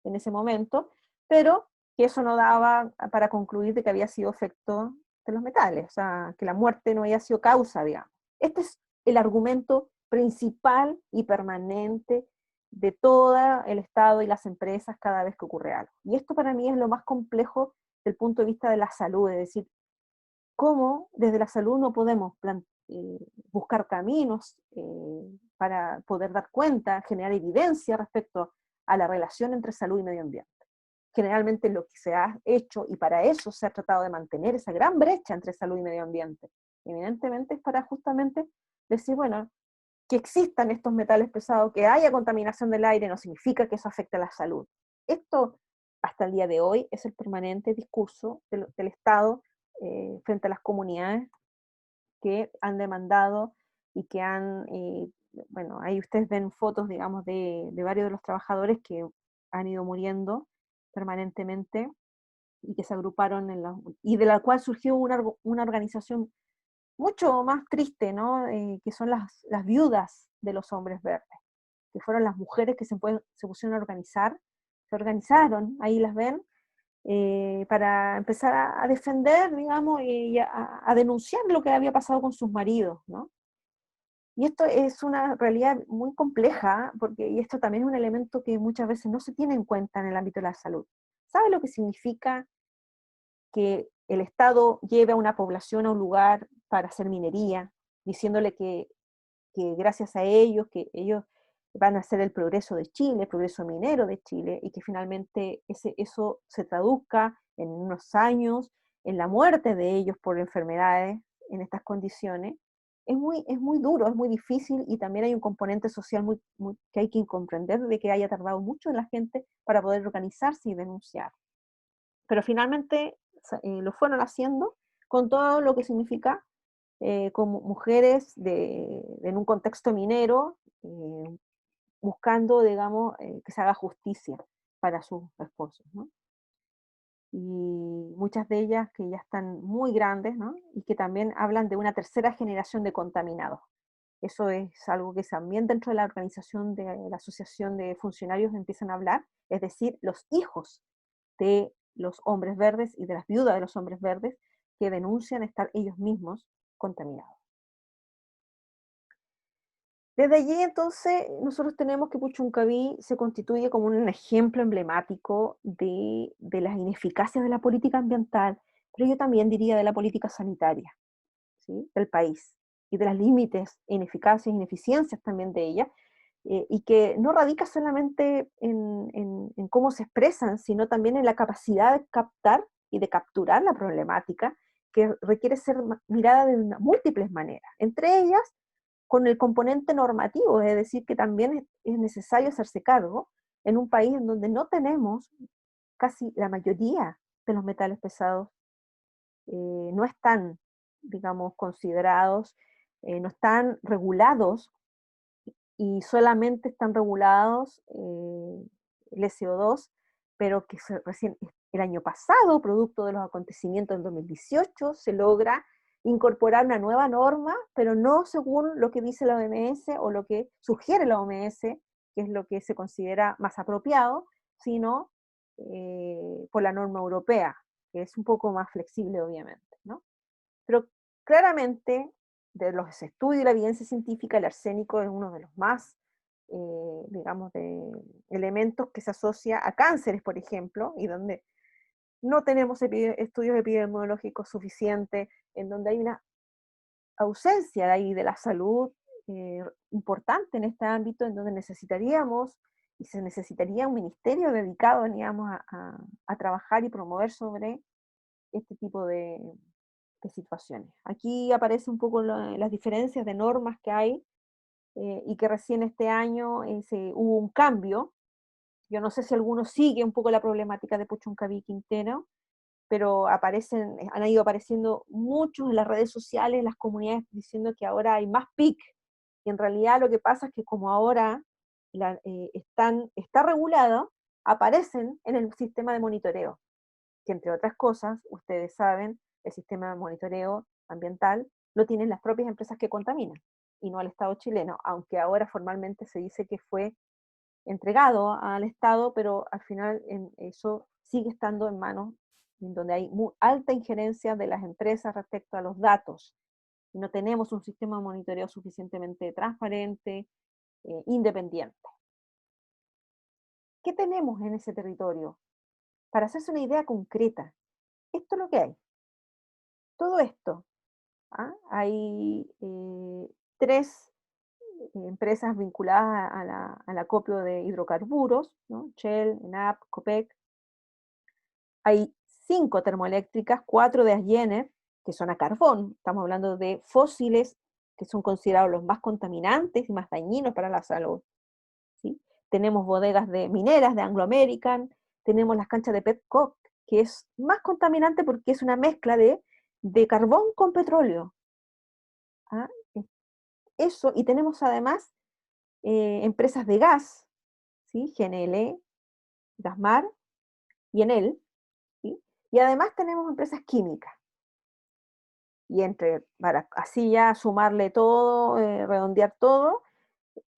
en ese momento, pero que eso no daba para concluir de que había sido efecto de los metales, o sea, que la muerte no había sido causa, digamos. Este es el argumento principal y permanente de todo el Estado y las empresas cada vez que ocurre algo. Y esto para mí es lo más complejo desde el punto de vista de la salud, es decir, cómo desde la salud no podemos buscar caminos para poder dar cuenta, generar evidencia respecto a la relación entre salud y medio ambiente. Generalmente lo que se ha hecho, y para eso se ha tratado de mantener esa gran brecha entre salud y medio ambiente, evidentemente es para justamente decir, bueno, que existan estos metales pesados, que haya contaminación del aire, no significa que eso afecte a la salud. Esto, hasta el día de hoy, es el permanente discurso del Estado frente a las comunidades que han demandado y que han, bueno, ahí ustedes ven fotos, digamos, de varios de los trabajadores que han ido muriendo permanentemente y que se agruparon y de la cual surgió una organización mucho más triste, ¿no? Que son las viudas de los hombres verdes, que fueron las mujeres que se pusieron a organizar, se organizaron, ahí las ven, para empezar a defender, digamos, y a denunciar lo que había pasado con sus maridos, ¿no? Y esto es una realidad muy compleja, y esto también es un elemento que muchas veces no se tiene en cuenta en el ámbito de la salud. ¿Sabe lo que significa que el Estado lleve a una población a un lugar para hacer minería, diciéndole que gracias a ellos, que ellos van a hacer el progreso de Chile, el progreso minero de Chile, y que finalmente eso se traduzca en unos años en la muerte de ellos por enfermedades en estas condiciones? Es muy duro, es muy difícil, y también hay un componente social que hay que comprender, de que haya tardado mucho en la gente para poder organizarse y denunciar. Pero finalmente lo fueron haciendo con todo lo que significa como mujeres en un contexto minero, buscando, digamos, que se haga justicia para sus esposos, ¿no? Y muchas de ellas que ya están muy grandes, ¿no? Y que también hablan de una tercera generación de contaminados. Eso es algo que también dentro de la organización de la Asociación de Funcionarios empiezan a hablar, es decir, los hijos de los hombres verdes y de las viudas de los hombres verdes que denuncian estar ellos mismos contaminados. Desde allí, entonces, nosotros tenemos que Puchuncaví se constituye como un ejemplo emblemático de las ineficacias de la política ambiental, pero yo también diría de la política sanitaria, ¿sí?, del país, y de los límites, ineficacias, ineficiencias también de ella, y que no radica solamente en cómo se expresan, sino también en la capacidad de captar y de capturar la problemática, que requiere ser mirada de múltiples maneras, entre ellas con el componente normativo, es decir, que también es necesario hacerse cargo en un país en donde no tenemos casi la mayoría de los metales pesados, no están, digamos, considerados, no están regulados, y solamente están regulados el SO2, pero que recién el año pasado, producto de los acontecimientos del 2018, se logra incorporar una nueva norma, pero no según lo que dice la OMS o lo que sugiere la OMS, que es lo que se considera más apropiado, sino por la norma europea, que es un poco más flexible, obviamente, ¿no? Pero claramente, de los estudios y la evidencia científica, el arsénico es uno de los más, digamos, de elementos que se asocia a cánceres, por ejemplo, y donde no tenemos estudios epidemiológicos suficientes, en donde hay una ausencia de ahí de la salud importante en este ámbito, en donde necesitaríamos, y se necesitaría un ministerio dedicado, digamos, a trabajar y promover sobre este tipo de situaciones. Aquí aparece un poco las diferencias de normas que hay y que recién este año hubo un cambio. Yo no sé si alguno sigue un poco la problemática de Puchuncaví Quintero, pero han ido apareciendo muchos en las redes sociales, en las comunidades, diciendo que ahora hay más PIC. Y en realidad lo que pasa es que como ahora está regulado, aparecen en el sistema de monitoreo, que entre otras cosas, ustedes saben, el sistema de monitoreo ambiental lo tienen las propias empresas que contaminan, y no al Estado chileno, aunque ahora formalmente se dice que fue entregado al Estado, pero al final eso sigue estando en manos en donde hay alta injerencia de las empresas respecto a los datos. No tenemos un sistema de monitoreo suficientemente transparente, independiente. ¿Qué tenemos en ese territorio? Para hacerse una idea concreta, esto es lo que hay. Todo esto. Hay 3 empresas vinculadas al acopio de hidrocarburos, ¿no? Shell, ENAP, Copec. Hay 5 termoeléctricas, 4 de Asgener, que son a carbón. Estamos hablando de fósiles que son considerados los más contaminantes y más dañinos para la salud. ¿Sí? Tenemos bodegas de mineras de Anglo American, tenemos las canchas de Petcock, que es más contaminante porque es una mezcla de carbón con petróleo. ¿Ah? Eso, y tenemos además empresas de gas, ¿sí? GNL, Gasmar y Enel, ¿sí? Y además tenemos empresas químicas. Y para así ya sumarle todo, redondear todo,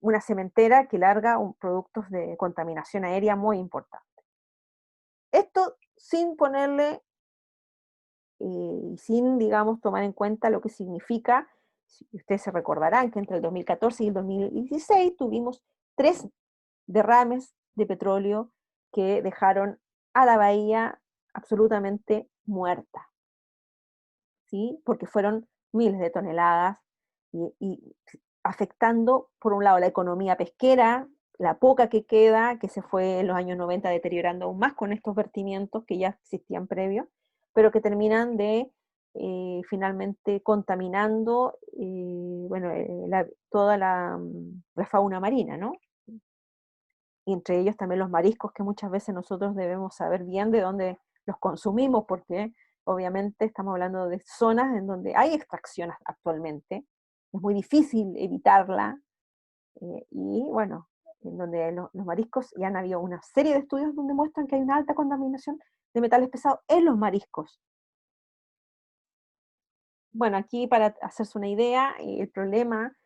una cementera que larga productos de contaminación aérea muy importante. Esto sin ponerle sin, digamos, tomar en cuenta lo que significa, si ustedes se recordarán que entre el 2014 y el 2016 tuvimos 3 derrames de petróleo que dejaron a la bahía absolutamente muerta, ¿sí? Porque fueron miles de toneladas y afectando, por un lado, la economía pesquera, la poca que queda, que se fue en los años 90 deteriorando aún más con estos vertimientos que ya existían previos, pero que terminan de finalmente contaminando bueno, toda la fauna marina, ¿no? Y entre ellos también los mariscos, que muchas veces nosotros debemos saber bien de dónde los consumimos, porque obviamente estamos hablando de zonas en donde hay extracción actualmente, es muy difícil evitarla, y bueno, en donde los mariscos, y han habido una serie de estudios donde muestran que hay una alta contaminación de metales pesados en los mariscos. Bueno, aquí para hacerse una idea, el problema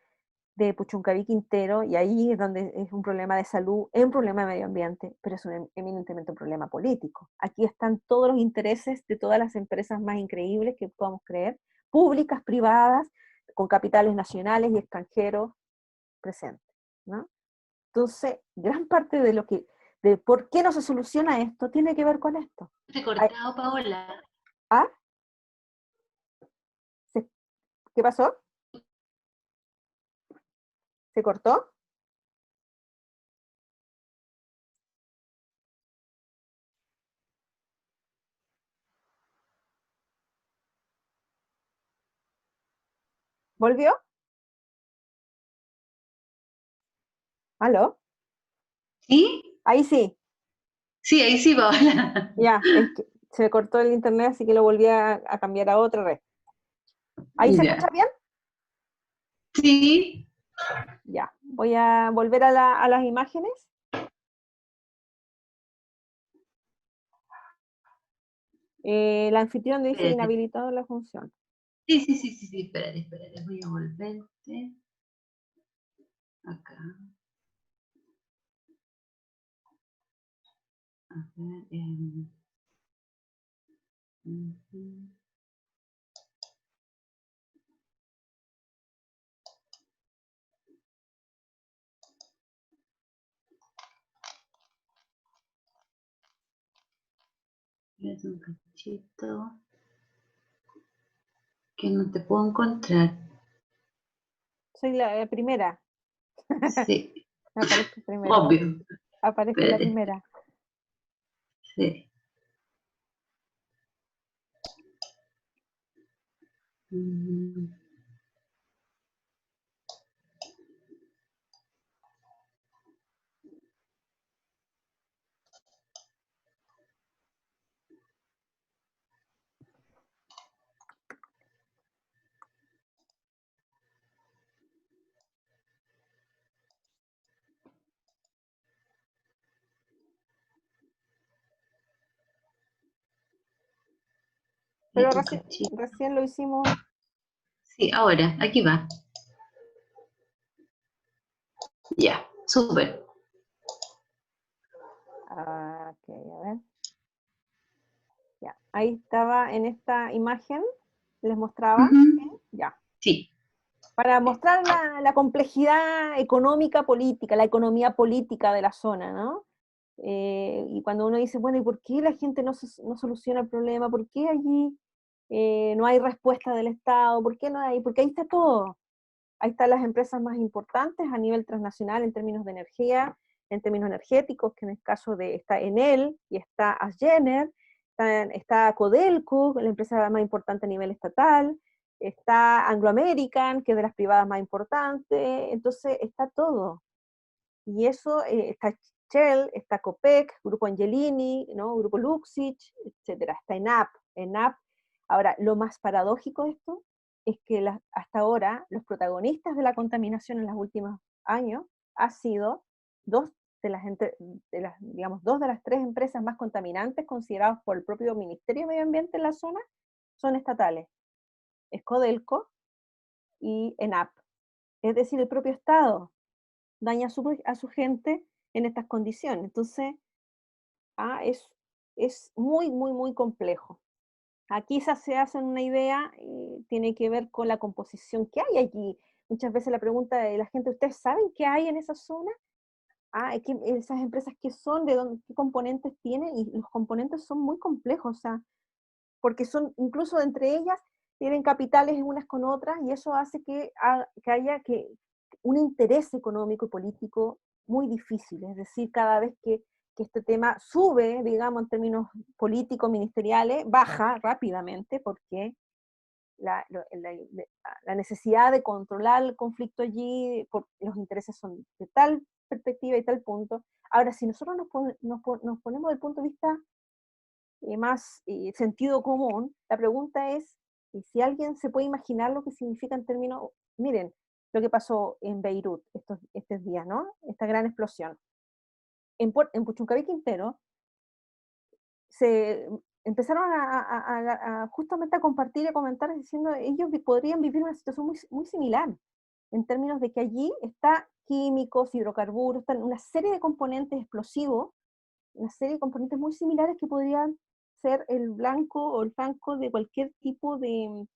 de Puchuncaví Quintero, y ahí es donde es un problema de salud, es un problema de medio ambiente, pero es eminentemente un problema político. Aquí están todos los intereses de todas las empresas más increíbles que podamos creer, públicas, privadas, con capitales nacionales y extranjeros presentes, ¿no? Entonces, gran parte de por qué no se soluciona esto, tiene que ver con esto. Recortado, Paola. ¿Ah? ¿Qué pasó? ¿Se cortó? ¿Volvió? ¿Aló? ¿Sí? Ahí sí. Sí, ahí sí, Paola. Ya, es que se me cortó el internet, así que lo volví a cambiar a otra red. ¿Ahí se escucha Ya. bien? Sí. Ya. Voy a volver a las imágenes. El anfitrión dice Espérate. inhabilitado la función. Sí, espérate. Voy a volverte acá. A ver, ujú. Espérate un cachito que no te puedo encontrar. Soy la primera. Sí, Aparezco primera. obvio. Aparezco la Espérate. primera. Sí. Mm, Le Pero toca a Chile. recién lo hicimos. Sí, ahora, aquí va. Ya, súper. Ok, a ver. Ya. Ahí estaba en esta imagen, les mostraba. Ujú. Ya. Sí. Para mostrar la complejidad económica política, la economía política de la zona, ¿no? Y cuando uno dice, bueno, ¿y por qué la gente no soluciona el problema? ¿Por qué allí no hay respuesta del Estado? ¿Por qué no hay? Porque ahí está todo. Ahí están las empresas más importantes a nivel transnacional en términos de energía, en términos energéticos, que en el caso de está Enel y está Asgener, está Codelco, la empresa más importante a nivel estatal, está Anglo American, que es de las privadas más importantes, entonces está todo. Y eso está Shell, está Copec, Grupo Angelini, ¿no? Grupo Luxich, etcétera. Está ENAP. Ahora, lo más paradójico de esto es que hasta ahora los protagonistas de la contaminación en los últimos años han sido dos digamos, dos de las tres empresas más contaminantes consideradas por el propio Ministerio de Medio Ambiente en la zona, son estatales. Es Codelco y ENAP. Es decir, el propio Estado daña a su gente en estas condiciones. Entonces, es muy, muy, muy complejo. Aquí se hacen una idea, tiene que ver con la composición que hay aquí. Muchas veces la pregunta de la gente, ¿ustedes saben qué hay en esa zona? Esas empresas qué son, de dónde, qué componentes tienen, y los componentes son muy complejos, o sea, porque son, incluso entre ellas, tienen capitales unas con otras, y eso hace que haya un interés económico y político muy difícil. Es decir, cada vez que este tema sube, digamos, en términos políticos, ministeriales, baja rápidamente, porque la, la necesidad de controlar el conflicto allí, los intereses son de tal perspectiva y tal punto. Ahora, si nosotros nos ponemos del punto de vista más sentido común, la pregunta es si alguien se puede imaginar lo que significa en términos, miren, lo que pasó en Beirut estos días, ¿no? Esta gran explosión. En Puchuncaví, Quintero, se empezaron justamente a compartir y a comentar diciendo ellos podrían vivir una situación muy, muy similar, en términos de que allí está químicos, hidrocarburos, están una serie de componentes explosivos, una serie de componentes muy similares que podrían ser el blanco o el flanco de cualquier tipo de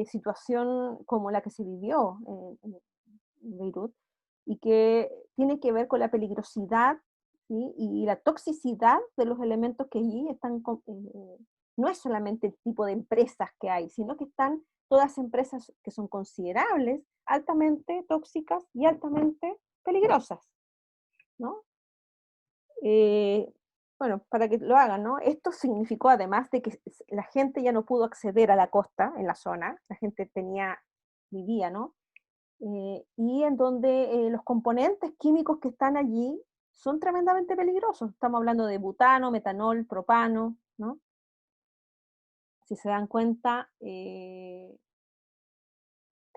situación como la que se vivió en Beirut, y que tiene que ver con la peligrosidad, ¿sí? Y la toxicidad de los elementos que allí están. No es solamente el tipo de empresas que hay, sino que están todas empresas que son considerables, altamente tóxicas y altamente peligrosas, ¿no? Eh, bueno, para que lo hagan, ¿no? Esto significó además de que la gente ya no pudo acceder a la costa en la zona, la gente vivía, ¿no? Y en donde los componentes químicos que están allí son tremendamente peligrosos. Estamos hablando de butano, metanol, propano, ¿no? Si se dan cuenta, se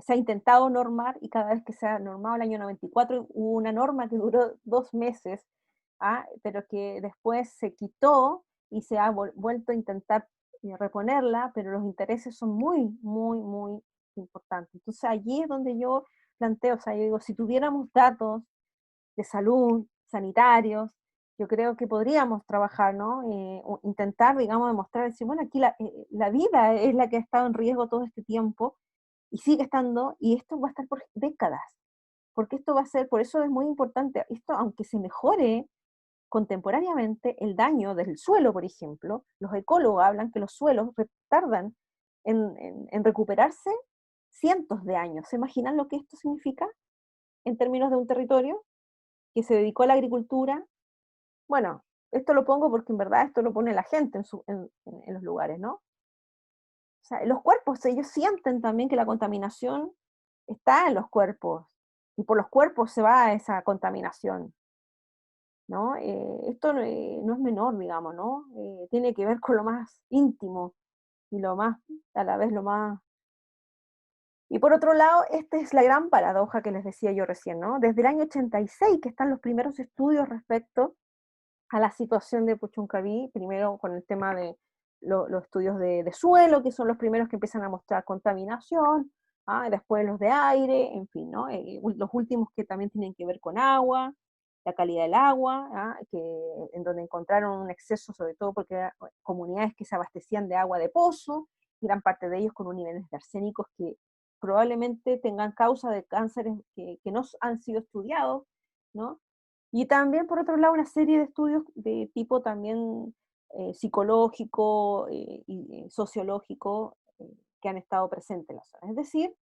ha intentado normar, y cada vez que se ha normado, el año 94 hubo una norma que duró 2 meses, pero que después se quitó y se ha vuelto a intentar reponerla, pero los intereses son muy, muy, muy importantes. Entonces allí es donde yo planteo, o sea, yo digo, si tuviéramos datos de salud, sanitarios, yo creo que podríamos trabajar, ¿no? O intentar, digamos, demostrar, decir, bueno, aquí la vida es la que ha estado en riesgo todo este tiempo, y sigue estando, y esto va a estar por décadas, porque esto va a ser, por eso es muy importante, esto aunque se mejore contemporáneamente, el daño del suelo, por ejemplo, los ecólogos hablan que los suelos tardan en recuperarse cientos de años. ¿Se imaginan lo que esto significa en términos de un territorio que se dedicó a la agricultura? Bueno, esto lo pongo porque en verdad esto lo pone la gente en los lugares, ¿no? O sea, los cuerpos, ellos sienten también que la contaminación está en los cuerpos, y por los cuerpos se va esa contaminación, ¿no? Esto no es menor, digamos, ¿no? Tiene que ver con lo más íntimo y lo más, a la vez lo más. Y por otro lado, esta es la gran paradoja que les decía yo recién, ¿no? Desde el año 86 que están los primeros estudios respecto a la situación de Puchuncaví, primero con el tema los estudios de suelo, que son los primeros que empiezan a mostrar contaminación, después los de aire, en fin, ¿no? Los últimos que también tienen que ver con agua, la calidad del agua, en donde encontraron un exceso, sobre todo porque eran comunidades que se abastecían de agua de pozo, gran parte de ellos con un nivel de arsénicos que probablemente tengan causa de cánceres que no han sido estudiados, ¿no? Y también, por otro lado, una serie de estudios de tipo también psicológico y sociológico que han estado presentes en la zona. Es decir,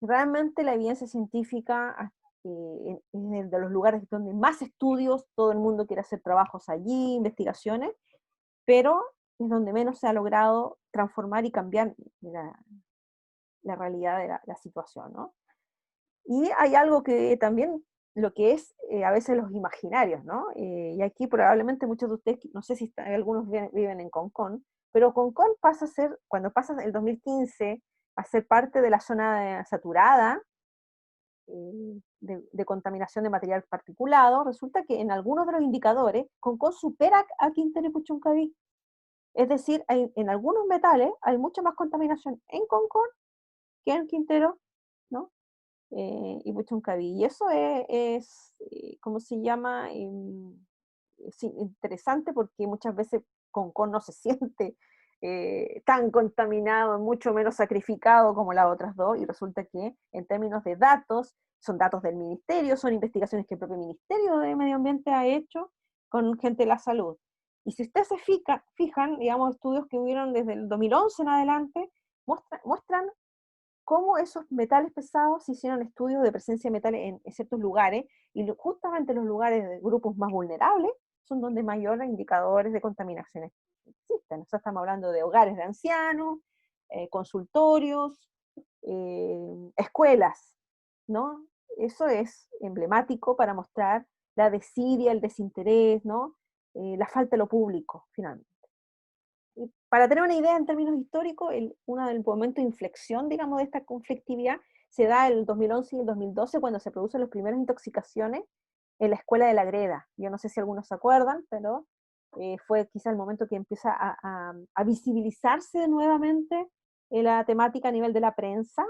realmente la evidencia científica es de los lugares donde más estudios, todo el mundo quiere hacer trabajos allí, investigaciones, pero es donde menos se ha logrado transformar y cambiar la realidad de la situación, ¿no? Y hay algo que también, lo que es a veces los imaginarios, ¿no? Y aquí probablemente muchos de ustedes, no sé si algunos viven en Concón, pero Concón pasa a ser, cuando pasa el 2015 a ser parte de la zona saturada de contaminación de material particulado, resulta que en algunos de los indicadores Concón supera a Quintero y Puchuncaví. Es decir, en algunos metales hay mucha más contaminación en Concón que en Quintero, ¿no? Y Puchuncaví. Y eso ¿cómo se llama? Es interesante porque muchas veces Concón no se siente tan contaminado, mucho menos sacrificado como las otras dos, y resulta que en términos de datos, son datos del ministerio, son investigaciones que el propio Ministerio de Medio Ambiente ha hecho con gente de la salud. Y si ustedes se fijan, digamos, estudios que hubieron desde el 2011 en adelante, muestran cómo esos metales pesados se hicieron estudios de presencia de metales en ciertos lugares, y justamente los lugares de grupos más vulnerables son donde mayores indicadores de contaminación existen. O sea, estamos hablando de hogares de ancianos, consultorios, escuelas, ¿no? Eso es emblemático para mostrar la desidia, el desinterés, ¿no? La falta de lo público, finalmente. Para tener una idea en términos históricos, uno del momento de inflexión, digamos, de esta conflictividad se da el 2011 y el 2012 cuando se producen las primeras intoxicaciones en la escuela de la Greda. Yo no sé si algunos se acuerdan, pero fue quizá el momento que empieza a visibilizarse nuevamente la temática a nivel de la prensa,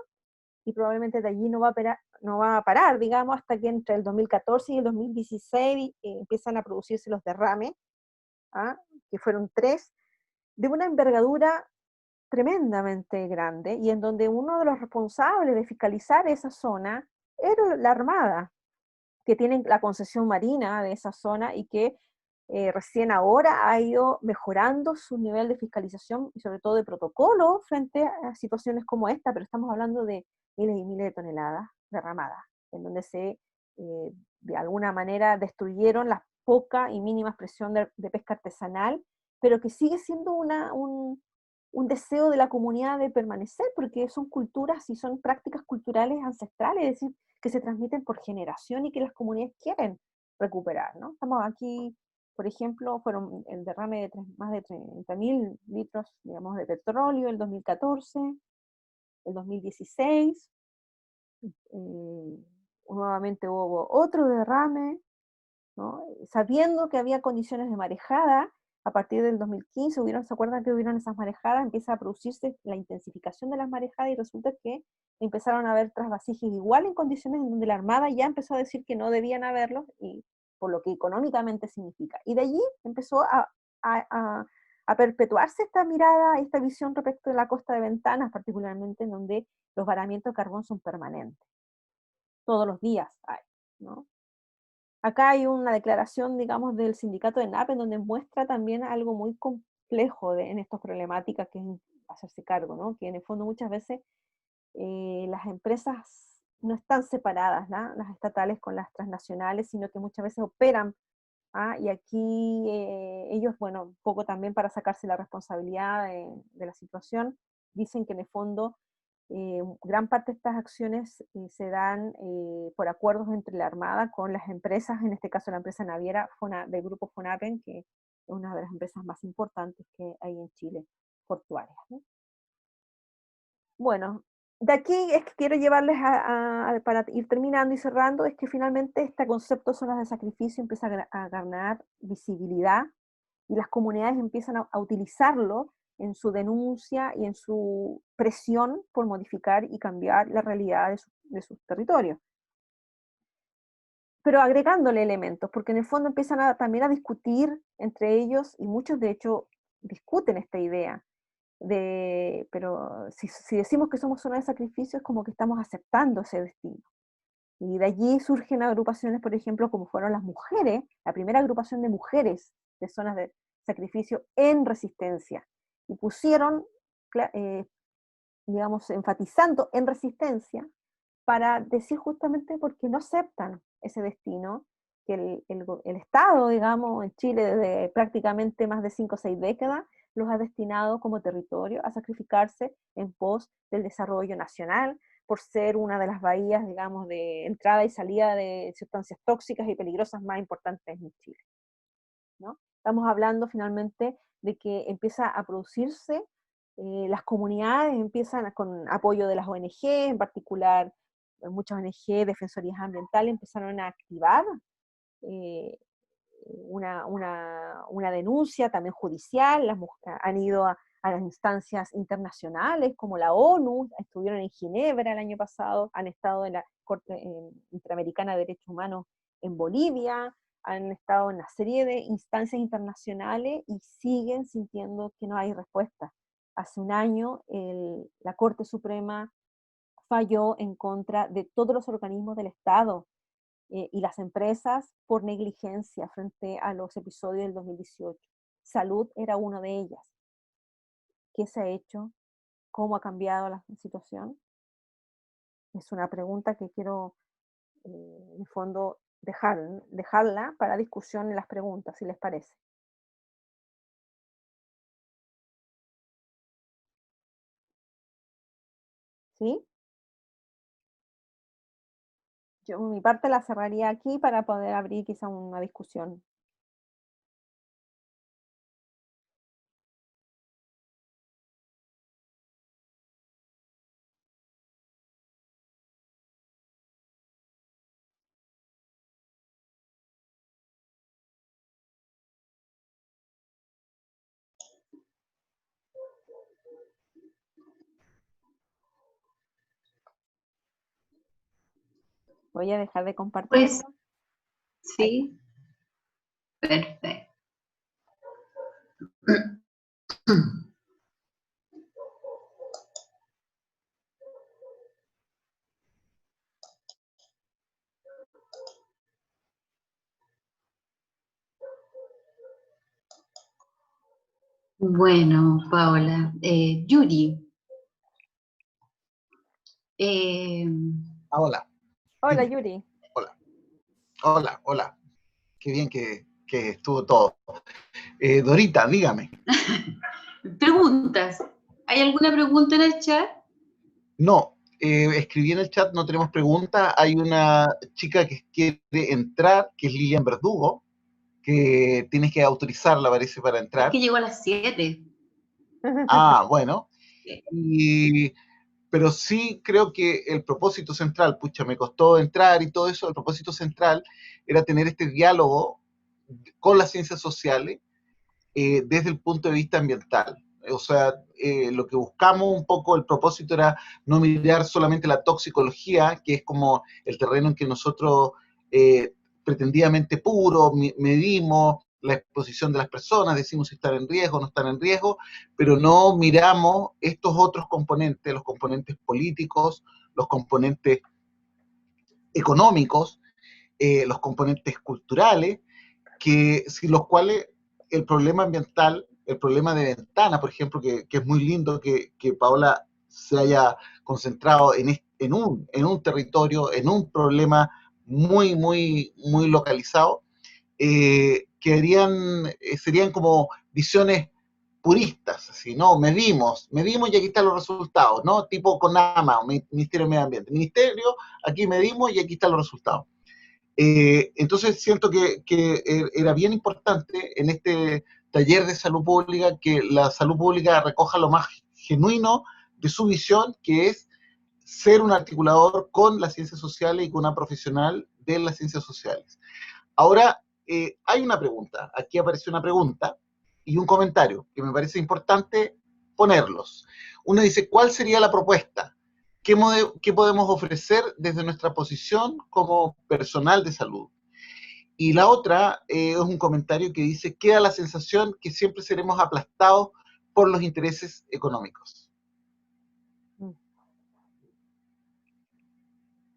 y probablemente de allí no va a parar, digamos, hasta que entre el 2014 y el 2016 empiezan a producirse los derrames, que fueron tres, de una envergadura tremendamente grande, y en donde uno de los responsables de fiscalizar esa zona era la Armada, que tiene la concesión marina de esa zona y que recién ahora ha ido mejorando su nivel de fiscalización y sobre todo de protocolo frente a situaciones como esta, pero estamos hablando de miles y miles de toneladas derramadas, en donde de alguna manera destruyeron la poca y mínima expresión de pesca artesanal, pero que sigue siendo un deseo de la comunidad de permanecer, porque son culturas y son prácticas culturales ancestrales, es decir, que se transmiten por generación y que las comunidades quieren recuperar, ¿no? Estamos aquí, por ejemplo, fueron el derrame de más de 30.000 litros, digamos, de petróleo el 2014, el 2016, nuevamente hubo otro derrame, ¿no? Sabiendo que había condiciones de marejada. A partir del 2015, ¿se acuerdan que hubieron esas marejadas? Empieza a producirse la intensificación de las marejadas y resulta que empezaron a haber trasvasijes igual en condiciones en donde la Armada ya empezó a decir que no debían haberlos, y por lo que económicamente significa. Y de allí empezó a perpetuarse esta mirada, esta visión respecto de la costa de Ventanas, particularmente en donde los varamientos de carbón son permanentes. Todos los días hay, ¿no? Acá hay una declaración, digamos, del sindicato de NAP en donde muestra también algo muy complejo en estas problemáticas, que es hacerse cargo, ¿no? Que en el fondo muchas veces las empresas no están separadas, ¿no? Las estatales con las transnacionales, sino que muchas veces operan, y aquí ellos, bueno, un poco también para sacarse la responsabilidad de la situación, dicen que en el fondo gran parte de estas acciones se dan por acuerdos entre la Armada con las empresas, en este caso la empresa naviera del grupo FONAPEN, que es una de las empresas más importantes que hay en Chile, portuarias, ¿no? Bueno, de aquí es que quiero llevarles para ir terminando y cerrando, es que finalmente este concepto de zonas de sacrificio empieza a ganar visibilidad y las comunidades empiezan a utilizarlo en su denuncia y en su presión por modificar y cambiar la realidad de sus territorios. Pero agregándole elementos, porque en el fondo empiezan también a discutir entre ellos, y muchos de hecho discuten esta idea, pero si decimos que somos zona de sacrificio es como que estamos aceptando ese destino. Y de allí surgen agrupaciones, por ejemplo, como fueron las mujeres, la primera agrupación de mujeres de zonas de sacrificio en resistencia. Y pusieron, digamos, enfatizando en resistencia, para decir justamente porque no aceptan ese destino que el Estado, digamos, en Chile desde prácticamente más de 5 o 6 décadas, los ha destinado como territorio a sacrificarse en pos del desarrollo nacional, por ser una de las bahías, digamos, de entrada y salida de sustancias tóxicas y peligrosas más importantes en Chile, ¿no? Estamos hablando finalmente de que empieza a producirse, las comunidades empiezan con apoyo de las ONG, en particular muchas ONG, defensorías ambientales, empezaron a activar eh, una denuncia también judicial, han ido a las instancias internacionales como la ONU, estuvieron en Ginebra el año pasado, han estado en la Corte Interamericana de Derechos Humanos en Bolivia, han estado en una serie de instancias internacionales y siguen sintiendo que no hay respuesta. Hace un año la Corte Suprema falló en contra de todos los organismos del Estado y las empresas por negligencia frente a los episodios del 2018. Salud era uno de ellas. ¿Qué se ha hecho? ¿Cómo ha cambiado la situación? Es una pregunta que quiero, en el fondo, dejarla para discusión en las preguntas, si les parece. ¿Sí? Yo mi parte la cerraría aquí para poder abrir quizá una discusión. Voy a dejar de compartir. Pues sí, perfecto. Bueno, Paola, Yuri, eh, Hola, Hola, dime. Yuri. Hola, hola, hola. Qué bien que estuvo todo. Dorita, dígame. preguntas. ¿Hay alguna pregunta en el chat? No, escribí en el chat, no tenemos preguntas. Hay una chica que quiere entrar, que es Lilian Verdugo, que tienes que autorizarla, parece, para Es entrar. que llegó a las 7. Ah, bueno. Pero sí creo que el propósito central, pucha, me costó entrar y todo eso, el propósito central era tener este diálogo con las ciencias sociales desde el punto de vista ambiental. O sea, lo que buscamos un poco, el propósito era no mirar solamente la toxicología, que es como el terreno en que nosotros pretendidamente puro, medimos la exposición de las personas, decimos si están en riesgo o no están en riesgo, pero no miramos estos otros componentes, los componentes políticos, los componentes económicos, los componentes culturales, que sin los cuales el problema ambiental, el problema de ventana, por ejemplo, que es muy lindo que Paola se haya concentrado en un territorio, en un problema muy localizado, serían como visiones puristas, así, ¿no? Medimos y aquí están los resultados, ¿no? Tipo CONAMA, Ministerio de Medio Ambiente. Ministerio, aquí medimos y aquí están los resultados. Entonces siento que era bien importante en este taller de salud pública que la salud pública recoja lo más genuino de su visión, que es ser un articulador con las ciencias sociales y con una profesional de las ciencias sociales. Ahora, hay una pregunta, aquí apareció una pregunta, y un comentario que me parece importante ponerlos. Uno dice, ¿cuál sería la propuesta? ¿Qué podemos ofrecer desde nuestra posición como personal de salud? Y la otra es un comentario que dice, queda la sensación que siempre seremos aplastados por los intereses económicos.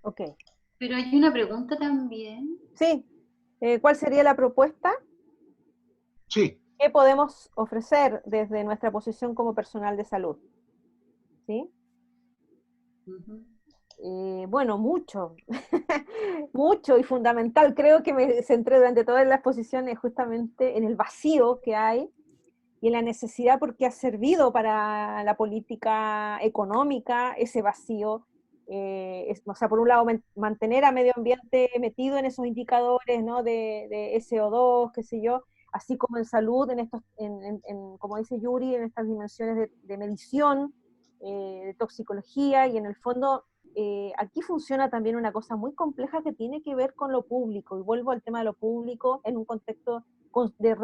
Ok. Pero hay una pregunta también. Sí. ¿Cuál sería la propuesta? Sí. ¿Qué podemos ofrecer desde nuestra posición como personal de salud? ¿Sí? Bueno, mucho, mucho y fundamental. Creo que me centré durante toda la exposición justamente en el vacío que hay y en la necesidad porque ha servido para la política económica ese vacío. O sea, por un lado, mantener a medio ambiente metido en esos indicadores, ¿no? de SO2, qué sé yo, así como en salud, en estos, como dice Yuri, en estas dimensiones de medición, de toxicología, y en el fondo aquí funciona también una cosa muy compleja que tiene que ver con lo público, y vuelvo al tema de lo público en un contexto de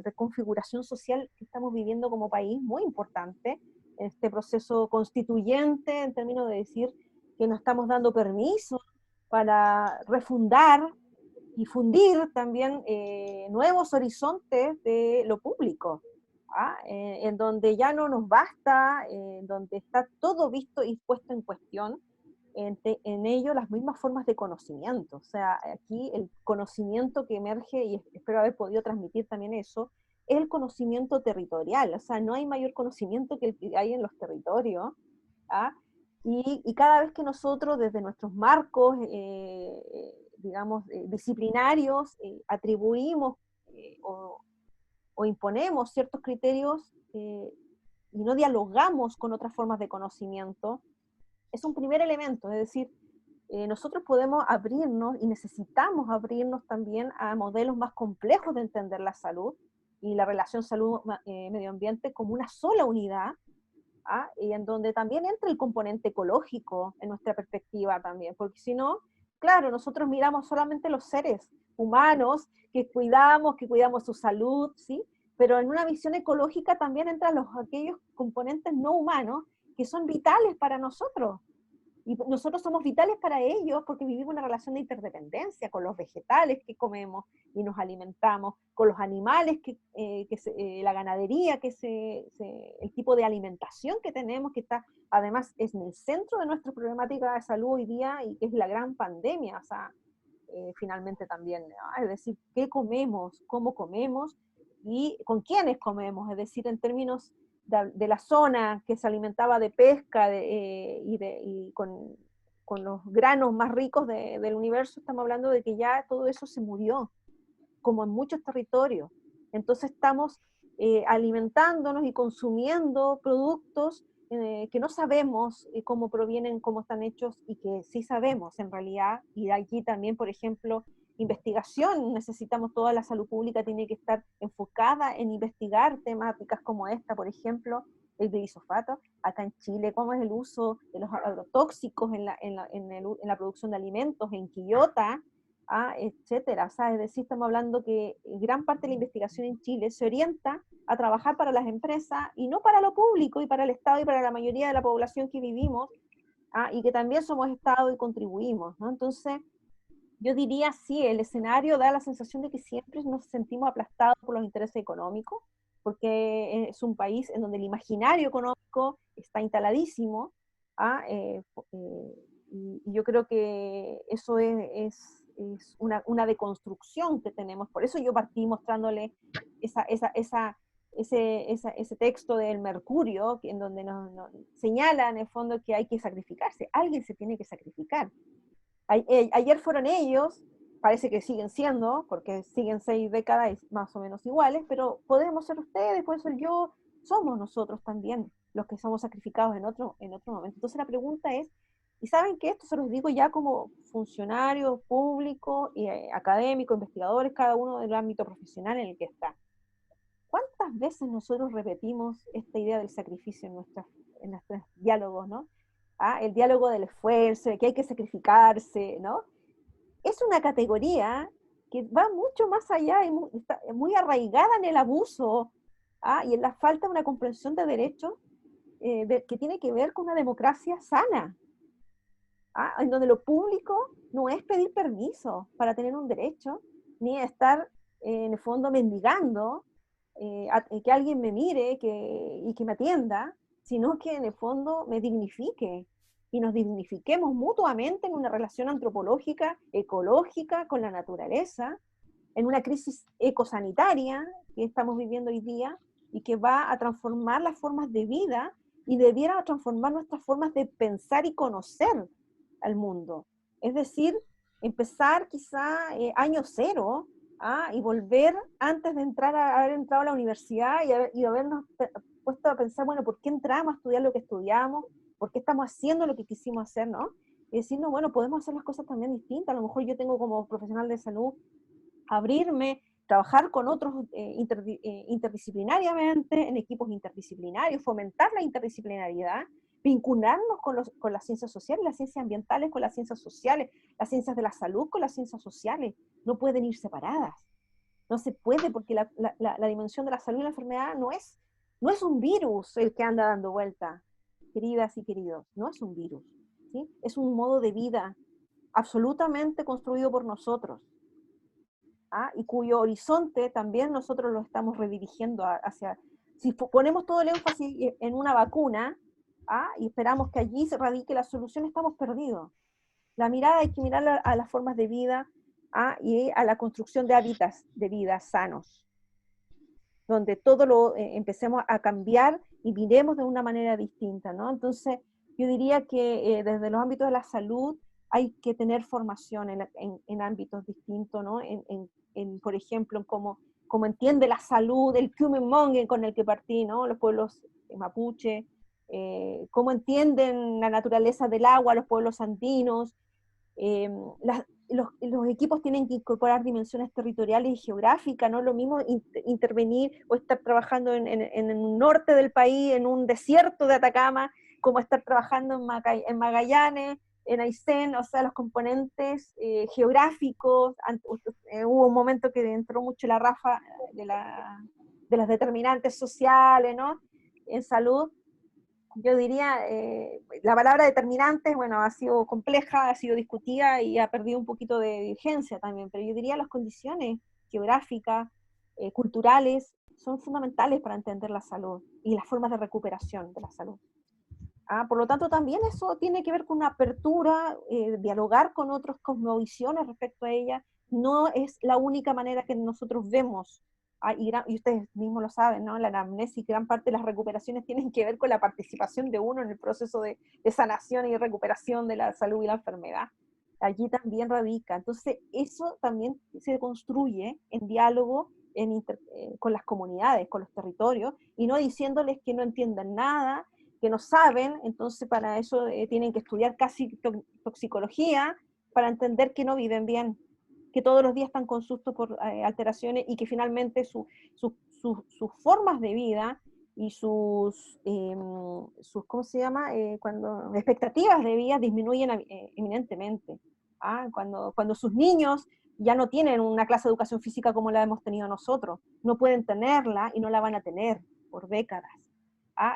reconfiguración social que estamos viviendo como país, muy importante, este proceso constituyente, en términos de decir que nos estamos dando permiso para refundar y fundir también nuevos horizontes de lo público, en donde ya no nos basta, en donde está todo visto y puesto en cuestión, en ello las mismas formas de conocimiento. O sea, aquí el conocimiento que emerge, y espero haber podido transmitir también eso, es el conocimiento territorial. O sea, no hay mayor conocimiento que el que hay en los territorios. ¿Ah? Y cada vez que nosotros desde nuestros marcos, digamos, disciplinarios, atribuimos o imponemos ciertos criterios y no dialogamos con otras formas de conocimiento, es un primer elemento. Es decir, nosotros podemos abrirnos y necesitamos abrirnos también a modelos más complejos de entender la salud y la relación salud-medio ambiente como una sola unidad, y en donde también entra el componente ecológico en nuestra perspectiva también, porque si no, claro, nosotros miramos solamente los seres humanos que cuidamos su salud, ¿sí? Pero en una visión ecológica también entran aquellos componentes no humanos que son vitales para nosotros. Y nosotros somos vitales para ellos porque vivimos una relación de interdependencia con los vegetales que comemos y nos alimentamos, con los animales, la ganadería, el tipo de alimentación que tenemos, que está, además es en el centro de nuestra problemática de salud hoy día y que es la gran pandemia, o sea, finalmente también, ¿no? Es decir, ¿qué comemos? ¿Cómo comemos? Y con quiénes comemos, es decir, en términos de la zona que se alimentaba de pesca y con los granos más ricos del universo, estamos hablando de que ya todo eso se murió, como en muchos territorios. Entonces estamos alimentándonos y consumiendo productos que no sabemos cómo provienen, cómo están hechos, y que sí sabemos en realidad, y de allí también, por ejemplo, investigación. Necesitamos, toda la salud pública tiene que estar enfocada en investigar temáticas como esta, por ejemplo, el glifosato, acá en Chile, cómo es el uso de los agrotóxicos en la producción de alimentos, en Quillota, etcétera. O sea, es decir, estamos hablando que gran parte de la investigación en Chile se orienta a trabajar para las empresas y no para lo público y para el Estado y para la mayoría de la población que vivimos, y que también somos Estado y contribuimos, ¿no? Entonces, yo diría, sí, el escenario da la sensación de que siempre nos sentimos aplastados por los intereses económicos, porque es un país en donde el imaginario económico está instaladísimo, y yo creo que eso es una deconstrucción que tenemos. Por eso yo partí mostrándole ese texto del Mercurio, en donde nos señala en el fondo que hay que sacrificarse. Alguien se tiene que sacrificar. Ayer fueron ellos, parece que siguen siendo, porque siguen 6 décadas más o menos iguales, pero podemos ser ustedes, puede ser yo, somos nosotros también los que somos sacrificados en otro momento. Entonces la pregunta es, y saben que esto se los digo ya como funcionarios públicos, académicos, investigadores, cada uno del ámbito profesional en el que está. ¿Cuántas veces nosotros repetimos esta idea del sacrificio en nuestros diálogos, ¿no? El diálogo del esfuerzo, de que hay que sacrificarse, ¿no? Es una categoría que va mucho más allá y está muy arraigada en el abuso, y en la falta de una comprensión de derechos que tiene que ver con una democracia sana, en donde lo público no es pedir permiso para tener un derecho, ni estar en el fondo mendigando que alguien me mire y que me atienda, sino que en el fondo me dignifique y nos dignifiquemos mutuamente en una relación antropológica, ecológica, con la naturaleza, en una crisis ecosanitaria que estamos viviendo hoy día y que va a transformar las formas de vida y debiera transformar nuestras formas de pensar y conocer al mundo. Es decir, empezar quizá año cero, y volver antes de haber entrado a la universidad y habernos puesto a pensar, bueno, ¿por qué entramos a estudiar lo que estudiamos? ¿Por qué estamos haciendo lo que quisimos hacer, no? Y decir, no, bueno, podemos hacer las cosas también distintas. A lo mejor yo tengo como profesional de salud abrirme, trabajar con otros interdisciplinariamente, en equipos interdisciplinarios, fomentar la interdisciplinariedad, vincularnos con las ciencias sociales, las ciencias ambientales con las ciencias sociales, las ciencias de la salud con las ciencias sociales. No pueden ir separadas. No se puede, porque la dimensión de la salud y la enfermedad no es un virus el que anda dando vuelta, queridas y queridos, no es un virus, ¿sí? Es un modo de vida absolutamente construido por nosotros, y cuyo horizonte también nosotros lo estamos redirigiendo hacia... Si ponemos todo el énfasis en una vacuna, y esperamos que allí se radique la solución, estamos perdidos. La mirada hay que mirar a las formas de vida, y a la construcción de hábitats de vida sanos, donde todo lo empecemos a cambiar y miremos de una manera distinta, ¿no? Entonces, yo diría que desde los ámbitos de la salud hay que tener formación en ámbitos distintos, ¿no? Por ejemplo, en cómo entiende la salud, el Cumenmonge con el que partí, ¿no? Los pueblos mapuche, cómo entienden la naturaleza del agua los pueblos andinos. Los equipos tienen que incorporar dimensiones territoriales y geográficas, no es lo mismo intervenir o estar trabajando en el norte del país, en un desierto de Atacama, como estar trabajando en Magallanes, en Aysén. O sea, los componentes geográficos. Hubo un momento que entró mucho la rafa de las determinantes sociales, ¿no? En salud. Yo diría, la palabra determinante, bueno, ha sido compleja, ha sido discutida y ha perdido un poquito de vigencia también, pero yo diría las condiciones geográficas, culturales, son fundamentales para entender la salud y las formas de recuperación de la salud. Por lo tanto, también eso tiene que ver con una apertura, dialogar con otras cosmovisiones respecto a ella. No es la única manera que nosotros vemos, y ustedes mismos lo saben, ¿no? La anamnesis, gran parte de las recuperaciones tienen que ver con la participación de uno en el proceso de sanación y recuperación de la salud y la enfermedad. Allí también radica. Entonces, eso también se construye en diálogo con las comunidades, con los territorios, y no diciéndoles que no entienden nada, que no saben. Entonces para eso tienen que estudiar casi toxicología para entender que no viven bien, que todos los días están con susto por alteraciones, y que finalmente sus formas de vida y sus ¿cómo se llama? Cuando expectativas de vida disminuyen eminentemente. Cuando sus niños ya no tienen una clase de educación física como la hemos tenido nosotros, no pueden tenerla y no la van a tener por décadas.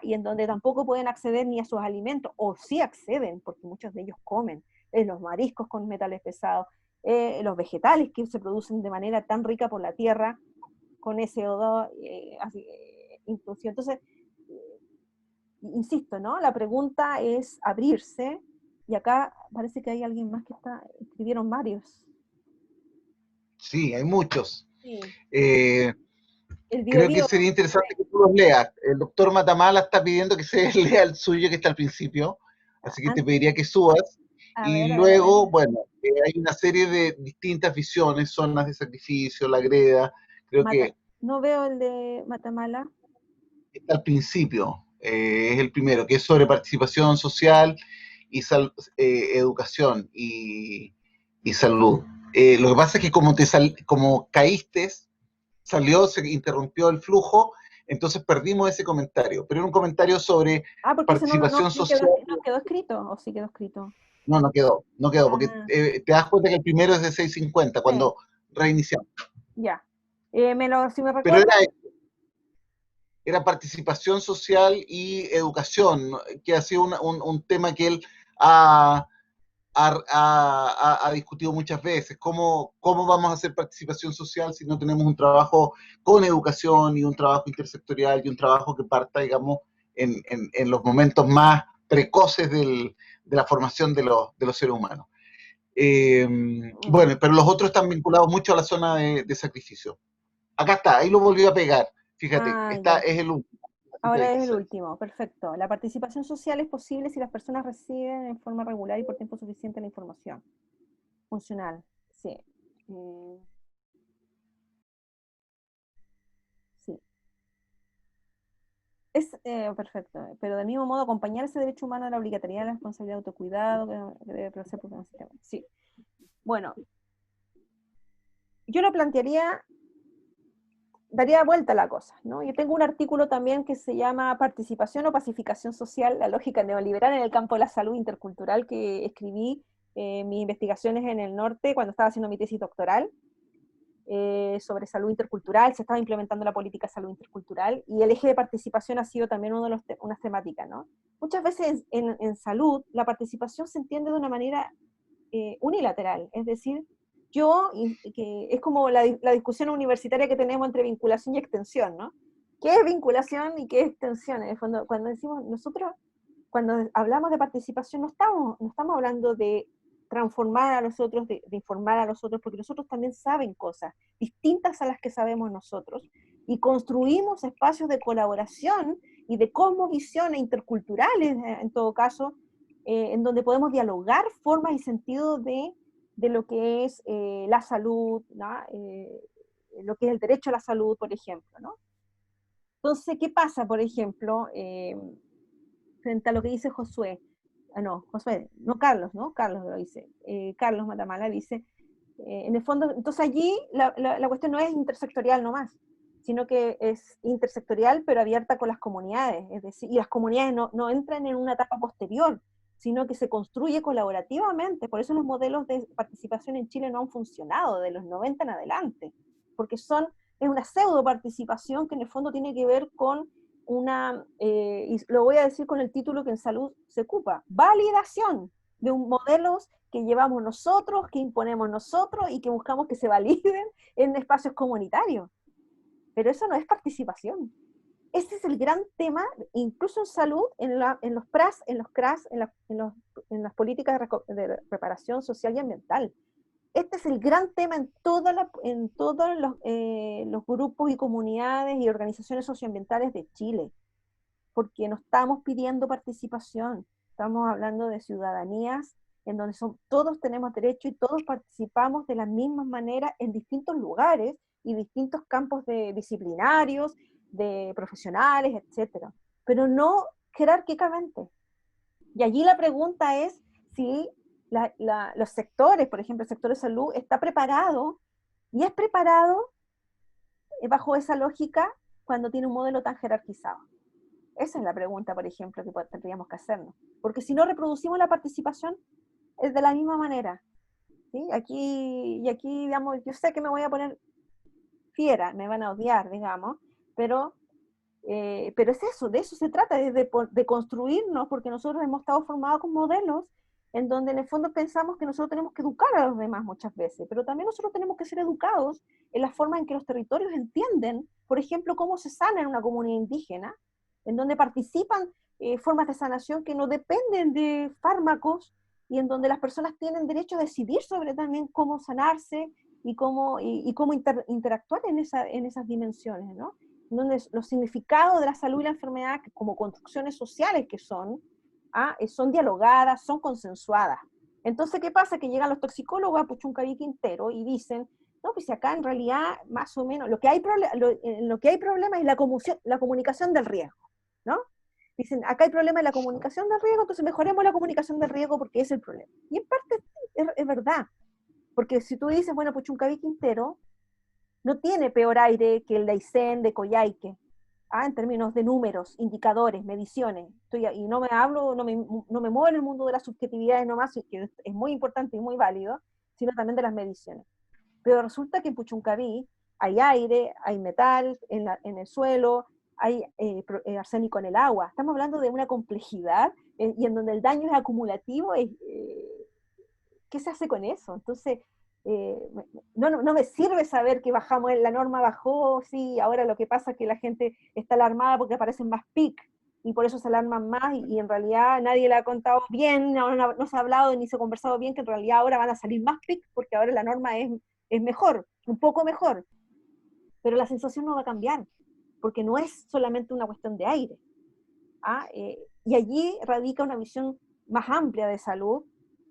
Y en donde tampoco pueden acceder ni a sus alimentos, o sí acceden, porque muchos de ellos comen, los mariscos con metales pesados, los vegetales que se producen de manera tan rica por la tierra, con SO2, inclusión. Entonces, insisto, ¿no? La pregunta es abrirse, y acá parece que hay alguien más que escribieron varios. Sí, hay muchos. Sí. Creo que sería interesante que tú los leas. El doctor Matamala está pidiendo que se lea el suyo que está al principio, así que te pediría que subas. Y luego, bueno, hay una serie de distintas visiones, zonas de sacrificio, la greda, creo que... No veo el de Matamala. Está al principio, es el primero, que es sobre participación social y educación y salud. Lo que pasa es que como caíste, se interrumpió el flujo, entonces perdimos ese comentario, pero era un comentario sobre participación social. ¿No quedó escrito o sí quedó escrito? No quedó, porque te das cuenta que el primero es de 650, cuando reiniciamos. Ya. Si me Pero recuerdas. era participación social y educación, ¿no? Que ha sido un tema que él ha, ha discutido muchas veces. ¿Cómo vamos a hacer participación social si no tenemos un trabajo con educación y un trabajo intersectorial y un trabajo que parta, digamos, en los momentos más precoces de la formación de los seres humanos? Bueno, pero los otros están vinculados mucho a la zona de sacrificio. Acá está, ahí lo volví a pegar. Fíjate, Ya. es el último. Ahora es el último, perfecto. La participación social es posible si las personas reciben en forma regular y por tiempo suficiente la información. Funcional, sí. Sí. Perfecto. Pero del mismo modo, acompañar ese derecho humano a la obligatoriedad, la responsabilidad de autocuidado que debe proceder por un sistema. Sí. Bueno, yo lo plantearía, daría vuelta a la cosa, ¿no? Yo tengo un artículo también que se llama Participación o Pacificación Social, la lógica neoliberal en el campo de la salud intercultural, que escribí mis investigaciones en el norte cuando estaba haciendo mi tesis doctoral sobre salud intercultural. Se estaba implementando la política de salud intercultural y el eje de participación ha sido también unas temáticas, ¿no? Muchas veces en salud la participación se entiende de una manera unilateral, es decir, que es como la discusión universitaria que tenemos entre vinculación y extensión, ¿no? ¿Qué es vinculación y qué es extensión? En el fondo, cuando decimos nosotros, cuando hablamos de participación, no estamos hablando de transformar a los otros, de informar a los otros, porque los otros también saben cosas distintas a las que sabemos nosotros, y construimos espacios de colaboración y de cosmovisiones interculturales, en todo caso, en donde podemos dialogar formas y sentidos de lo que es la salud, ¿no? Lo que es el derecho a la salud, por ejemplo, ¿no? Entonces, ¿qué pasa, por ejemplo, frente a lo que dice Josué? No, Josué, no Carlos, ¿no? Carlos lo dice. Carlos Matamala dice, en el fondo, entonces allí la cuestión no es intersectorial nomás, sino que es intersectorial pero abierta con las comunidades, es decir, y las comunidades no entran en una etapa posterior, sino que se construye colaborativamente. Por eso los modelos de participación en Chile no han funcionado de los 90 en adelante, porque es una pseudo participación que en el fondo tiene que ver con y lo voy a decir con el título que en salud se ocupa, validación de un modelos que llevamos nosotros, que imponemos nosotros y que buscamos que se validen en espacios comunitarios. Pero eso no es participación. Ese es el gran tema, incluso en salud, en los PRAS, en los CRAS, en las políticas de reparación social y ambiental. Este es el gran tema en todos los grupos y comunidades y organizaciones socioambientales de Chile, porque no estamos pidiendo participación, estamos hablando de ciudadanías en donde todos tenemos derecho y todos participamos de la misma manera en distintos lugares y distintos campos disciplinarios, de profesionales, etcétera, pero no jerárquicamente. Y allí la pregunta es si los sectores, por ejemplo, el sector de salud, está preparado y es preparado bajo esa lógica cuando tiene un modelo tan jerarquizado. Esa es la pregunta, por ejemplo, que tendríamos que hacernos. Porque si no reproducimos la participación, es de la misma manera. ¿Sí? Aquí, digamos, yo sé que me voy a poner fiera, me van a odiar, digamos, pero es eso, de eso se trata, de construirnos, porque nosotros hemos estado formados con modelos en donde en el fondo pensamos que nosotros tenemos que educar a los demás muchas veces, pero también nosotros tenemos que ser educados en la forma en que los territorios entienden, por ejemplo, cómo se sana en una comunidad indígena, en donde participan formas de sanación que no dependen de fármacos y en donde las personas tienen derecho a decidir sobre también cómo sanarse y cómo interactuar en esas dimensiones, ¿no? Donde los significados de la salud y la enfermedad, como construcciones sociales que son dialogadas, son consensuadas. Entonces, ¿qué pasa? Que llegan los toxicólogos a Puchuncaví Quintero y dicen, no, pues acá en realidad, más o menos, lo que hay problema es la comunicación del riesgo, ¿no? Dicen, acá hay problema en la comunicación del riesgo, entonces mejoremos la comunicación del riesgo porque es el problema. Y en parte es verdad, porque si tú dices, bueno, Puchuncaví Quintero no tiene peor aire que el de Aysén, de Coyhaique, en términos de números, indicadores, mediciones. Y no me muevo en el mundo de las subjetividades nomás, que es muy importante y muy válido, sino también de las mediciones. pero resulta que en Puchuncaví hay aire, hay metal en el suelo, hay arsénico en el agua. Estamos hablando de una complejidad y en donde el daño es acumulativo. ¿Qué se hace con eso? Entonces, no me sirve saber que bajamos, la norma bajó, sí, ahora lo que pasa es que la gente está alarmada porque aparecen más PIC, y por eso se alarman más, y en realidad nadie le ha contado bien, no se ha hablado ni se ha conversado bien, que en realidad ahora van a salir más PIC, porque ahora la norma es mejor, un poco mejor, pero la sensación no va a cambiar, porque no es solamente una cuestión de aire. Y allí radica una visión más amplia de salud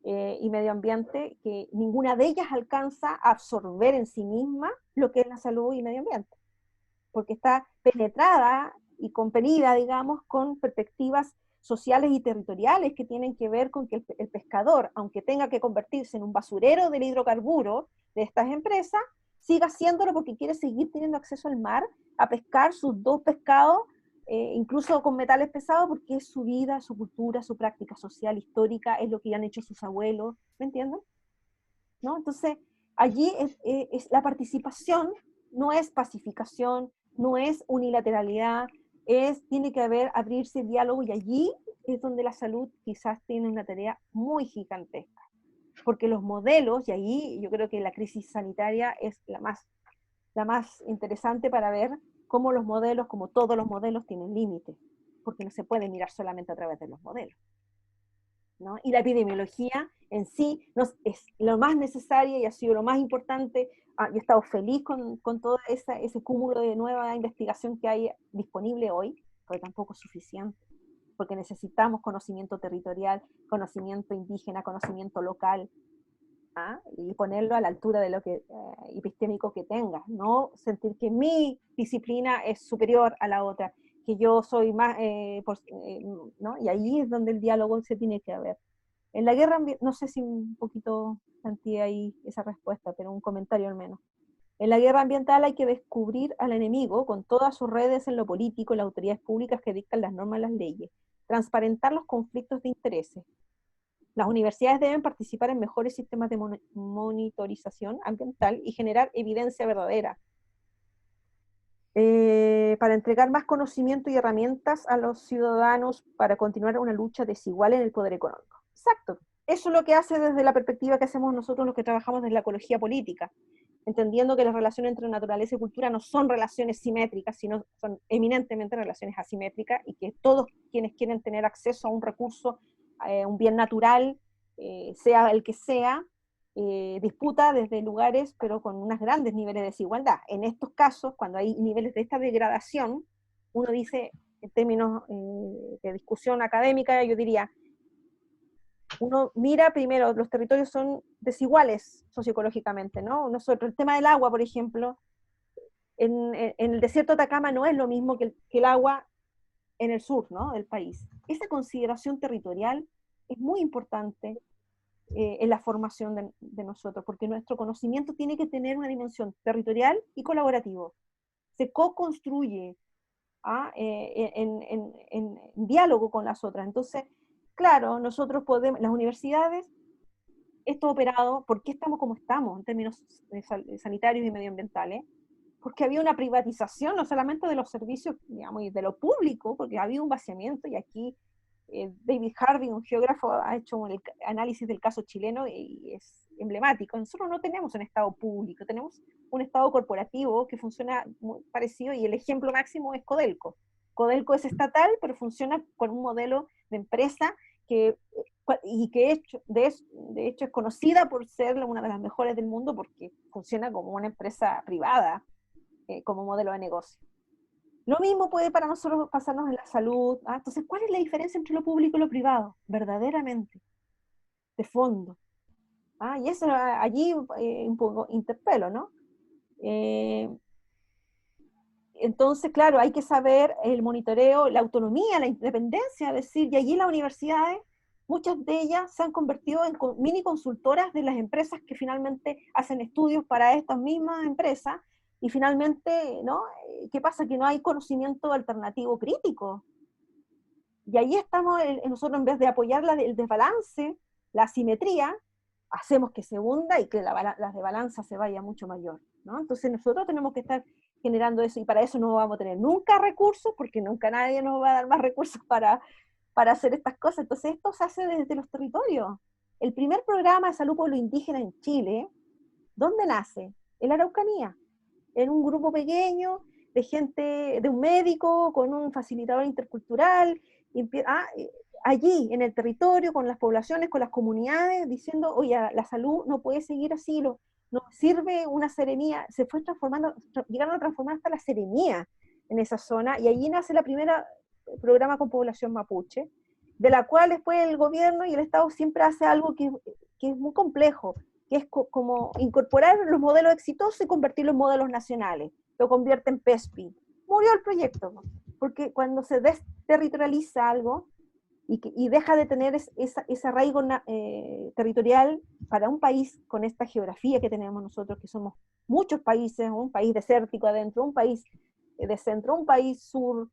y medio ambiente, que ninguna de ellas alcanza a absorber en sí misma lo que es la salud y medio ambiente, porque está penetrada y compelida, digamos, con perspectivas sociales y territoriales que tienen que ver con que el pescador, aunque tenga que convertirse en un basurero del hidrocarburo de estas empresas, siga haciéndolo porque quiere seguir teniendo acceso al mar a pescar sus 2 pescados, incluso con metales pesados, porque es su vida, su cultura, su práctica social, histórica, es lo que han hecho sus abuelos, ¿me entienden? ¿No? Entonces, allí es la participación, no es pacificación, no es unilateralidad, tiene que abrirse el diálogo, y allí es donde la salud quizás tiene una tarea muy gigantesca, porque los modelos, y ahí yo creo que la crisis sanitaria es la más interesante para ver cómo los modelos, como todos los modelos, tienen límites, porque no se puede mirar solamente a través de los modelos, ¿no? Y la epidemiología en sí es lo más necesario y ha sido lo más importante. Yo he estado feliz con todo ese cúmulo de nueva investigación que hay disponible hoy, pero tampoco es suficiente, porque necesitamos conocimiento territorial, conocimiento indígena, conocimiento local, y ponerlo a la altura de lo que epistémico que tenga, no sentir que mi disciplina es superior a la otra, que yo soy más, ¿no? Y ahí es donde el diálogo se tiene que haber. En la guerra, no sé si un poquito planteé ahí esa respuesta, pero un comentario al menos. En la guerra ambiental hay que descubrir al enemigo con todas sus redes en lo político, las autoridades públicas que dictan las normas y las leyes, transparentar los conflictos de intereses. Las universidades deben participar en mejores sistemas de monitorización ambiental y generar evidencia verdadera, para entregar más conocimiento y herramientas a los ciudadanos para continuar una lucha desigual en el poder económico. Exacto. Eso es lo que hace desde la perspectiva que hacemos nosotros los que trabajamos desde la ecología política, entendiendo que las relaciones entre naturaleza y cultura no son relaciones simétricas, sino son eminentemente relaciones asimétricas, y que todos quienes quieren tener acceso a un recurso, un bien natural, sea el que sea, disputa desde lugares, pero con unos grandes niveles de desigualdad. En estos casos, cuando hay niveles de esta degradación, uno dice, en términos de discusión académica, yo diría, uno mira primero, los territorios son desiguales socioecológicamente, ¿no? Nosotros, el tema del agua, por ejemplo, en el desierto de Atacama no es lo mismo que el agua en el sur, ¿no?, del país. Esa consideración territorial es muy importante en la formación de nosotros, porque nuestro conocimiento tiene que tener una dimensión territorial y colaborativo. Se co-construye en diálogo con las otras. Entonces, claro, nosotros podemos, las universidades, esto operado, ¿por qué estamos como estamos en términos sanitarios y medioambientales? Porque había una privatización no solamente de los servicios, digamos, y de lo público, porque había un vaciamiento, y aquí David Harvey, un geógrafo, ha hecho un análisis del caso chileno y es emblemático. Nosotros no tenemos un Estado público, tenemos un Estado corporativo que funciona muy parecido, y el ejemplo máximo es Codelco. Codelco es estatal, pero funciona con un modelo de empresa que de hecho es conocida por ser una de las mejores del mundo, porque funciona como una empresa privada, como modelo de negocio. Lo mismo puede para nosotros pasarnos en la salud. Entonces, ¿cuál es la diferencia entre lo público y lo privado? Verdaderamente, de fondo. Y eso allí un poco interpelo, ¿no? Entonces, claro, hay que saber el monitoreo, la autonomía, la independencia, es decir, y allí las universidades, muchas de ellas se han convertido en mini consultoras de las empresas que finalmente hacen estudios para estas mismas empresas, y finalmente, ¿no? ¿Qué pasa? Que no hay conocimiento alternativo crítico. Y ahí estamos nosotros, en vez de apoyar el desbalance, la asimetría, hacemos que se hunda y que la desbalanza se vaya mucho mayor, ¿no? Entonces nosotros tenemos que estar generando eso, y para eso no vamos a tener nunca recursos, porque nunca nadie nos va a dar más recursos para hacer estas cosas. Entonces esto se hace desde los territorios. El primer programa de salud pueblo indígena en Chile, ¿dónde nace? En la Araucanía, en un grupo pequeño de gente, de un médico con un facilitador intercultural, allí en el territorio, con las poblaciones, con las comunidades, diciendo, oye, la salud no puede seguir así, no sirve una seremía, se fue transformando, llegaron a transformar hasta la seremía en esa zona, y allí nace la primera programa con población mapuche, de la cual después el gobierno y el Estado siempre hace algo que es muy complejo, que es como incorporar los modelos exitosos y convertirlos en modelos nacionales, lo convierte en PESPI. Murió el proyecto, porque cuando se desterritorializa algo, y deja de tener ese arraigo territorial para un país con esta geografía que tenemos nosotros, que somos muchos países, un país desértico adentro, un país de centro, un país sur,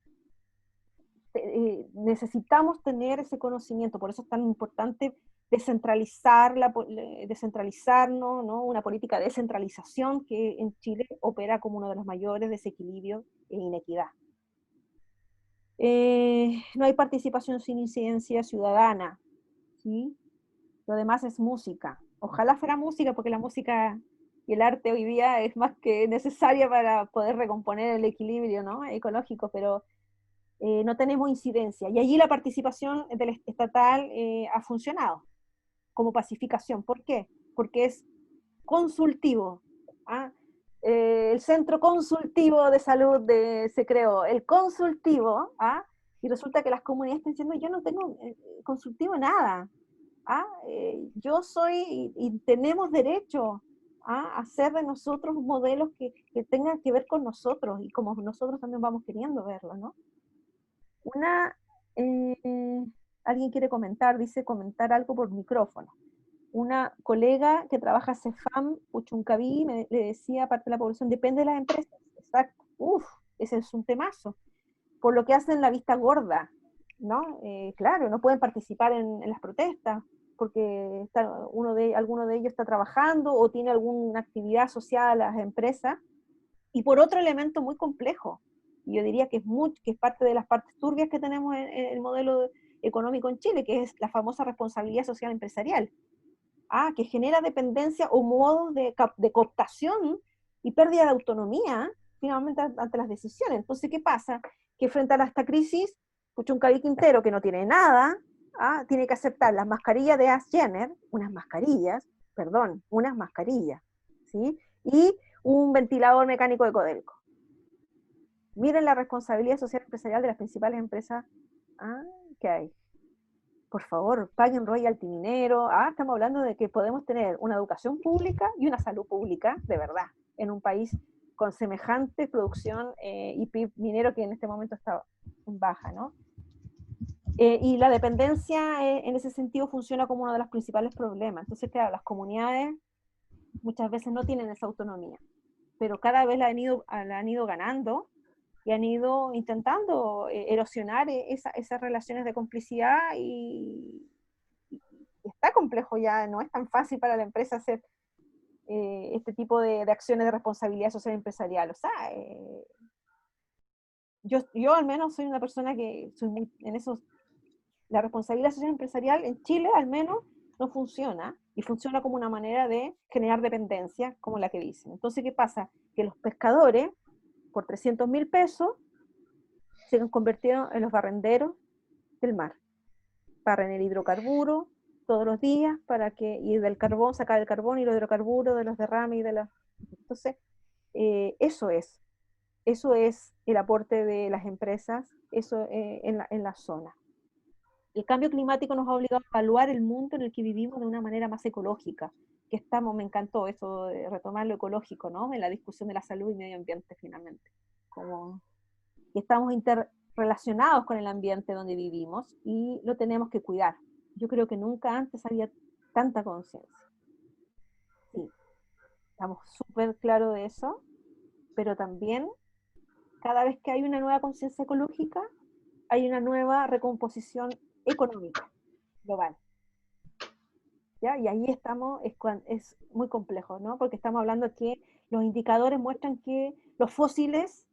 necesitamos tener ese conocimiento, por eso es tan importante descentralizarnos, ¿no? Una política de descentralización que en Chile opera como uno de los mayores desequilibrios e inequidad. No hay participación sin incidencia ciudadana, ¿sí? Lo demás es música. Ojalá fuera música, porque la música y el arte hoy día es más que necesaria para poder recomponer el equilibrio, ¿no? Ecológico, pero no tenemos incidencia. Y allí la participación estatal ha funcionado como pacificación. ¿Por qué? Porque es consultivo. ¿Ah? El centro consultivo de salud se creó, el consultivo, ¿ah? Y resulta que las comunidades están diciendo, yo no tengo consultivo nada, ¿ah? Yo soy, y tenemos derecho a hacer de nosotros modelos que tengan que ver con nosotros, y como nosotros también vamos queriendo verlo, ¿no? Alguien quiere comentar, dice comentar algo por micrófono. Una colega que trabaja en CEFAM, Puchuncaví, le decía, parte de la población, depende de las empresas. Exacto. Ese es un temazo. Por lo que hacen la vista gorda, ¿no? Claro, no pueden participar en las protestas, porque alguno de ellos está trabajando o tiene alguna actividad asociada a las empresas. Y por otro elemento muy complejo, y yo diría que es parte de las partes turbias que tenemos en el modelo económico en Chile, que es la famosa responsabilidad social empresarial. Que genera dependencia o modos de cooptación y pérdida de autonomía, finalmente, ante las decisiones. Entonces, ¿qué pasa? Que frente a esta crisis, Puchuncaví Quintero, que no tiene nada, tiene que aceptar las mascarillas de Ash Jenner, unas mascarillas, ¿sí? Y un ventilador mecánico de Codelco. Miren la responsabilidad social empresarial de las principales empresas que hay. Por favor, paguen royalty minero. Estamos hablando de que podemos tener una educación pública y una salud pública, de verdad, en un país con semejante producción y PIB minero que en este momento está en baja, ¿no? Y la dependencia en ese sentido funciona como uno de los principales problemas. Entonces, claro, las comunidades muchas veces no tienen esa autonomía, pero cada vez la han ido ganando, y han ido intentando erosionar esas relaciones de complicidad, y está complejo ya, no es tan fácil para la empresa hacer este tipo de acciones de responsabilidad social empresarial. O sea, yo al menos soy una persona que soy muy en esos. La responsabilidad social empresarial en Chile al menos no funciona, y funciona como una manera de generar dependencia, como la que dicen. Entonces, ¿qué pasa? Que los pescadores, por 300.000 pesos, se han convertido en los barrenderos del mar. Barren el hidrocarburo todos los días y del carbón, sacar el carbón y los hidrocarburos de los derrames y de las. Entonces, eso es el aporte de las empresas, eso en la zona. El cambio climático nos ha obligado a evaluar el mundo en el que vivimos de una manera más ecológica, me encantó eso de retomar lo ecológico, ¿no? En la discusión de la salud y medio ambiente, finalmente. Que estamos interrelacionados con el ambiente donde vivimos y lo tenemos que cuidar. Yo creo que nunca antes había tanta conciencia. Sí, estamos súper claros de eso, pero también cada vez que hay una nueva conciencia ecológica, hay una nueva recomposición económica global. ¿ya? Y ahí estamos, es muy complejo, ¿no? Porque estamos hablando que los indicadores muestran que los fósiles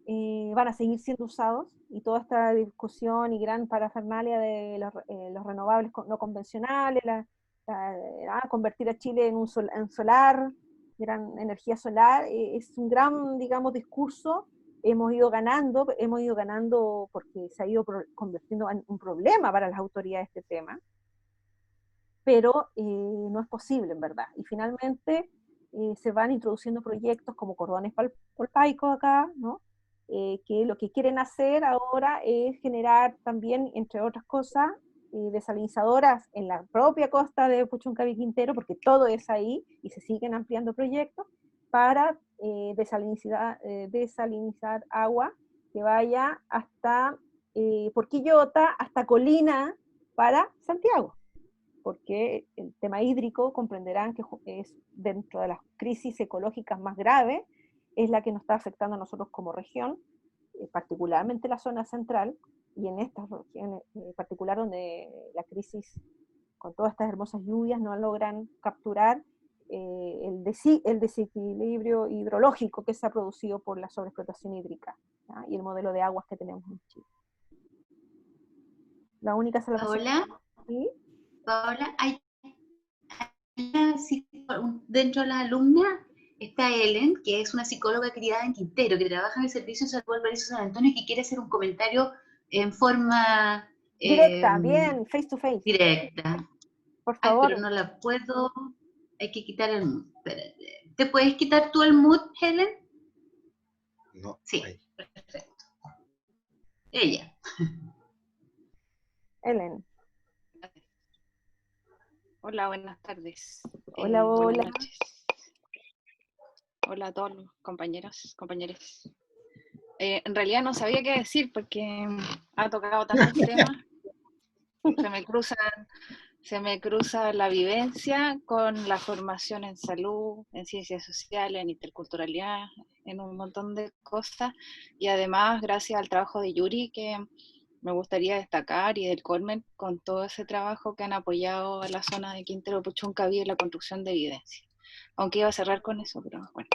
van a seguir siendo usados, y toda esta discusión y gran parafernalia de los renovables no convencionales, convertir a Chile en solar, gran energía solar, es un gran, digamos, discurso. Hemos ido ganando porque se ha ido convirtiendo en un problema para las autoridades este tema, pero no es posible en verdad. Y finalmente se van introduciendo proyectos como cordones polpaicos acá, ¿no? Que lo que quieren hacer ahora es generar también, entre otras cosas, desalinizadoras en la propia costa de Puchuncaví Quintero, porque todo es ahí, y se siguen ampliando proyectos para desalinizar agua que vaya hasta por Quillota, hasta Colina, para Santiago, porque el tema hídrico, comprenderán que es dentro de las crisis ecológicas más graves, es la que nos está afectando a nosotros como región, particularmente la zona central, y en estas regiones en particular donde la crisis, con todas estas hermosas lluvias, no logran capturar el desequilibrio hidrológico que se ha producido por la sobreexplotación hídrica, ¿ya? Y el modelo de aguas que tenemos en Chile. La única salvación... Paola, ¿Sí? Paola, dentro de las alumnas está Ellen, que es una psicóloga criada en Quintero, que trabaja en el Servicio de Salud Valparaíso San Antonio, y que quiere hacer un comentario en forma Directa, bien, face to face. directa. Por Ay, favor. pero no la puedo. Hay que quitar el mood. Espérate. ¿Te puedes quitar tú el mood, Helen? No, Sí, ahí. perfecto. Ella. Ellen. Hola, buenas tardes. Hola, Buenas hola. noches. Hola a todos los compañeros, compañeros. En realidad no sabía qué decir porque ha tocado tantos temas. Se me cruza la vivencia con la formación en salud, en ciencias sociales, en interculturalidad, en un montón de cosas. Y además, gracias al trabajo de Yuri, que me gustaría destacar, y del Colmen, con todo ese trabajo que han apoyado a la zona de Quintero Puchuncaví en la construcción de evidencia. Aunque iba a cerrar con eso, pero bueno.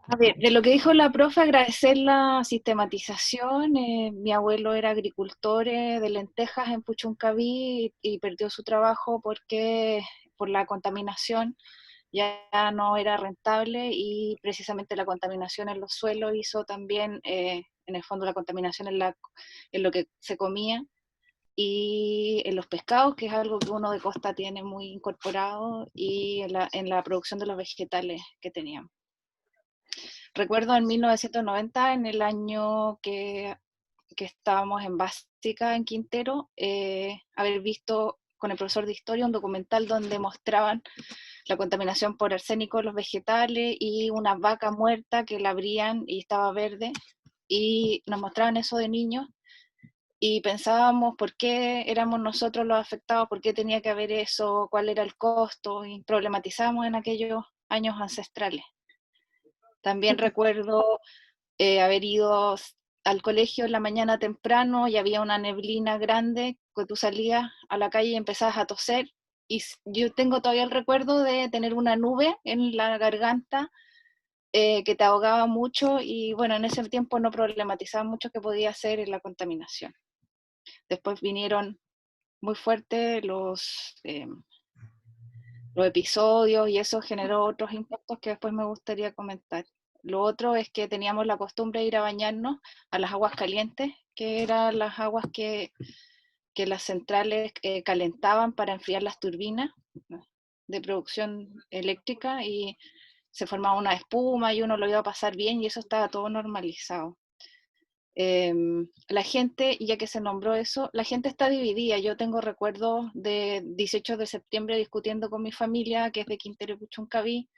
A ver, de lo que dijo la profe, agradecer la sistematización. Mi abuelo era agricultor de lentejas en Puchuncaví y perdió su trabajo porque por la contaminación ya no era rentable, y precisamente la contaminación en los suelos hizo también, en el fondo, la contaminación en lo que se comía y en los pescados, que es algo que uno de costa tiene muy incorporado, y en la producción de los vegetales que teníamos. Recuerdo en 1990, en el año que estábamos en básica en Quintero, haber visto con el profesor de historia un documental donde mostraban la contaminación por arsénico en los vegetales y una vaca muerta que la abrían y estaba verde, y nos mostraban eso de niños, y pensábamos por qué éramos nosotros los afectados, por qué tenía que haber eso, cuál era el costo, y problematizábamos en aquellos años ancestrales. También recuerdo haber ido al colegio en la mañana temprano y había una neblina grande, que tú salías a la calle y empezabas a toser, y yo tengo todavía el recuerdo de tener una nube en la garganta que te ahogaba mucho, y bueno, en ese tiempo no problematizaba mucho qué podía ser la contaminación. Después vinieron muy fuertes los episodios, y eso generó otros impactos que después me gustaría comentar. Lo otro es que teníamos la costumbre de ir a bañarnos a las aguas calientes, que eran las aguas que las centrales calentaban para enfriar las turbinas de producción eléctrica, y se formaba una espuma y uno lo iba a pasar bien, y eso estaba todo normalizado. La gente, ya que se nombró eso, la gente está dividida. Yo tengo recuerdos de 18 de septiembre discutiendo con mi familia, que es de Quintero Puchuncaví,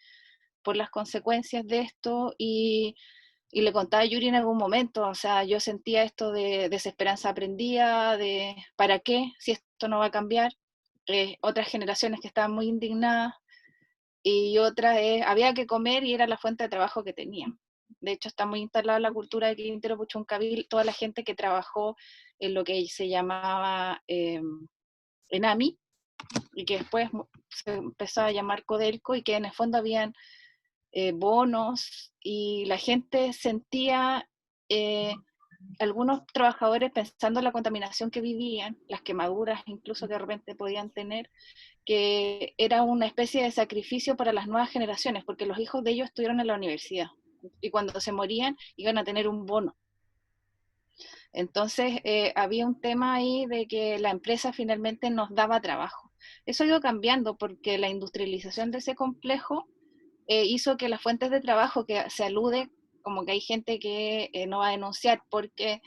por las consecuencias de esto, y le contaba a Yuri en algún momento, o sea, yo sentía esto de desesperanza aprendida, de ¿para qué? Si esto no va a cambiar. Otras generaciones que estaban muy indignadas, y otras había que comer y era la fuente de trabajo que tenían. De hecho, está muy instalada la cultura de Quintero Puchuncaví, toda la gente que trabajó en lo que se llamaba ENAMI, y que después se empezó a llamar Codelco, y que en el fondo habían bonos, y la gente sentía, algunos trabajadores pensando en la contaminación que vivían, las quemaduras incluso que de repente podían tener, que era una especie de sacrificio para las nuevas generaciones, porque los hijos de ellos estuvieron en la universidad, y cuando se morían iban a tener un bono. Entonces había un tema ahí de que la empresa finalmente nos daba trabajo. Eso ha ido cambiando porque la industrialización de ese complejo hizo que las fuentes de trabajo, que se alude como que hay gente que no va a denunciar porque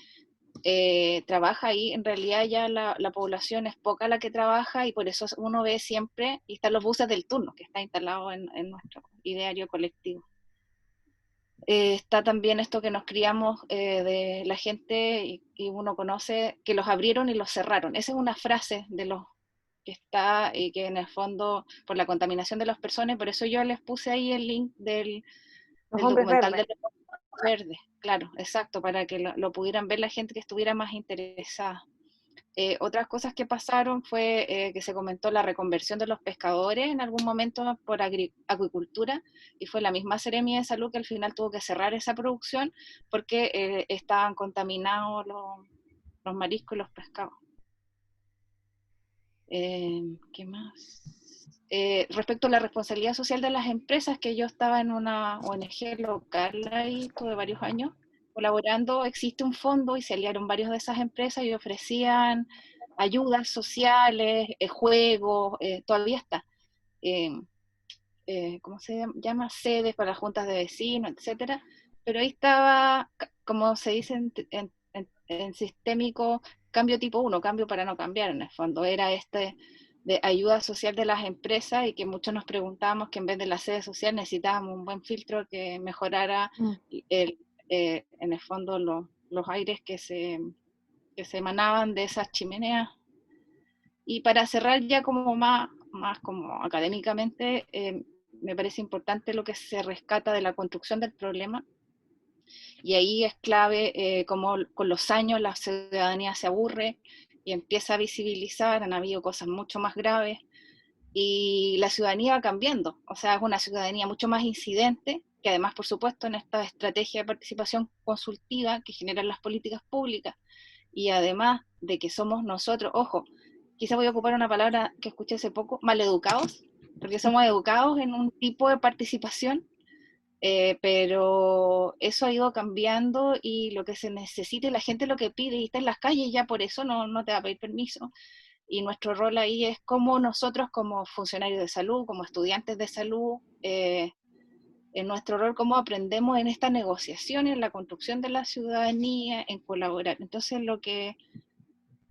trabaja ahí, en realidad ya la población es poca la que trabaja, y por eso uno ve siempre, y están los buses del turno, que está instalado en nuestro ideario colectivo. Está también esto que nos criamos de la gente, y uno conoce que los abrieron y los cerraron. Esa es una frase de los que está, y que en el fondo, por la contaminación de las personas, por eso yo les puse ahí el link del documental de los verdes. Claro, exacto, para que lo pudieran ver la gente que estuviera más interesada. Otras cosas que pasaron fue que se comentó la reconversión de los pescadores en algún momento por acuicultura, y fue la misma Seremia de Salud que al final tuvo que cerrar esa producción porque estaban contaminados los mariscos y los pescados. ¿Qué más? Respecto a la responsabilidad social de las empresas, que yo estaba en una ONG local ahí, tuve varios años colaborando, existe un fondo y se aliaron varios de esas empresas y ofrecían ayudas sociales, juegos, todavía está, ¿cómo se llama? Sedes para juntas de vecinos, etcétera. Pero ahí estaba, como se dice en sistémico, cambio tipo 1, cambio para no cambiar, en el fondo. Era de ayuda social de las empresas, y que muchos nos preguntábamos que en vez de la sede social necesitábamos un buen filtro que mejorara en el fondo los aires que se emanaban de esas chimeneas. Y para cerrar ya como más como académicamente, me parece importante lo que se rescata de la construcción del problema, y ahí es clave cómo con los años la ciudadanía se aburre y empieza a visibilizar. Han habido cosas mucho más graves, y la ciudadanía va cambiando, o sea, es una ciudadanía mucho más incidente, que además, por supuesto, en esta estrategia de participación consultiva que generan las políticas públicas, y además de que somos nosotros, ojo, quizá voy a ocupar una palabra que escuché hace poco, maleducados, porque somos educados en un tipo de participación, pero eso ha ido cambiando, y lo que se necesita y la gente lo que pide, y está en las calles ya, por eso no te va a pedir permiso. Y nuestro rol ahí es como nosotros, como funcionarios de salud, como estudiantes de salud, en nuestro rol, cómo aprendemos en esta negociación, en la construcción de la ciudadanía, en colaborar. Entonces, lo que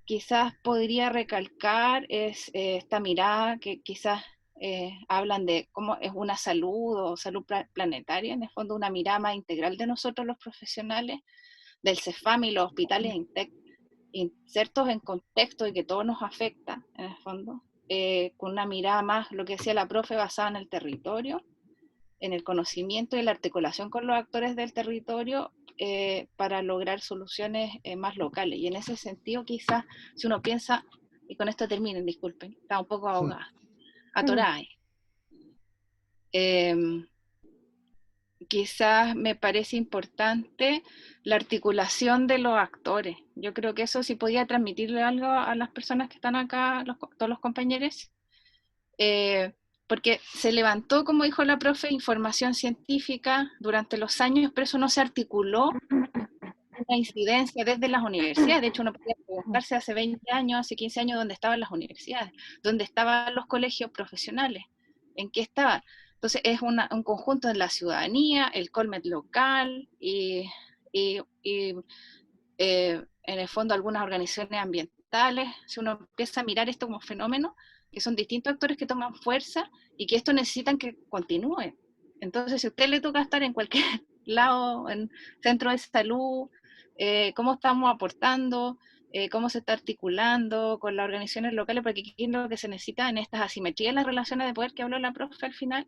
quizás podría recalcar es esta mirada que quizás hablan de cómo es una salud o salud planetaria, en el fondo una mirada más integral de nosotros los profesionales, del CEFAM y los hospitales insertos en contexto y que todo nos afecta, en el fondo, con una mirada más, lo que decía la profe, basada en el territorio, en el conocimiento y la articulación con los actores del territorio, para lograr soluciones más locales. Y en ese sentido, quizás, si uno piensa, y con esto terminen, disculpen, está un poco ahogada, atorada. Quizás me parece importante la articulación de los actores. Yo creo que eso sí podía transmitirle algo a las personas que están acá, todos los compañeros, porque se levantó, como dijo la profe, información científica durante los años, pero eso no se articuló una incidencia desde las universidades. De hecho, uno podría preguntarse hace 20 años, hace 15 años, dónde estaban las universidades, dónde estaban los colegios profesionales, en qué estaban. Entonces es un conjunto de la ciudadanía, el Colmet local y en el fondo algunas organizaciones ambientales. Si uno empieza a mirar esto como fenómeno, que son distintos actores que toman fuerza y que esto necesitan que continúe. Entonces, si a usted le toca estar en cualquier lado, en centro de salud, cómo estamos aportando, cómo se está articulando con las organizaciones locales, porque aquí es lo que se necesita en estas asimetrías en las relaciones de poder que habló la profe al final,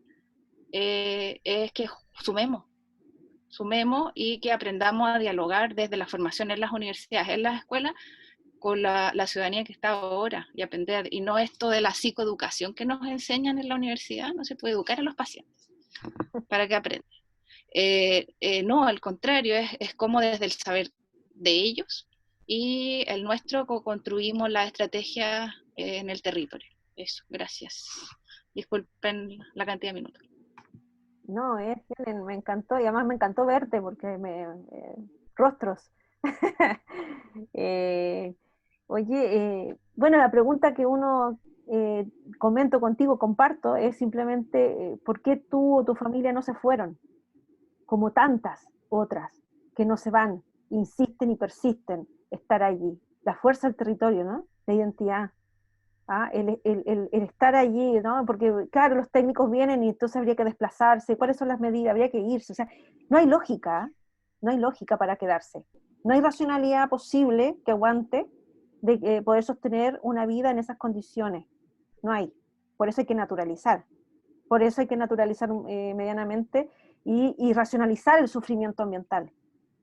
es que sumemos y que aprendamos a dialogar desde la formación en las universidades, en las escuelas, con la ciudadanía que está ahora y aprender, y no esto de la psicoeducación que nos enseñan en la universidad. No se puede educar a los pacientes para que aprendan. No, al contrario, es como desde el saber de ellos y el nuestro construimos la estrategia en el territorio. Eso, gracias. Disculpen la cantidad de minutos. No, Helen, me encantó, y además me encantó verte porque rostros. Eh, Oye, bueno, la pregunta que uno comento contigo, comparto, es simplemente ¿por qué tú o tu familia no se fueron? Como tantas otras que no se van, insisten y persisten estar allí. La fuerza del territorio, ¿no? La identidad. ¿Ah? El estar allí, ¿no? Porque, claro, los técnicos vienen y entonces habría que desplazarse. ¿Cuáles son las medidas? Habría que irse. O sea, no hay lógica, no hay lógica para quedarse. No hay racionalidad posible que aguante de poder sostener una vida en esas condiciones. No hay. Por eso hay que naturalizar. Por eso hay que naturalizar medianamente y racionalizar el sufrimiento ambiental.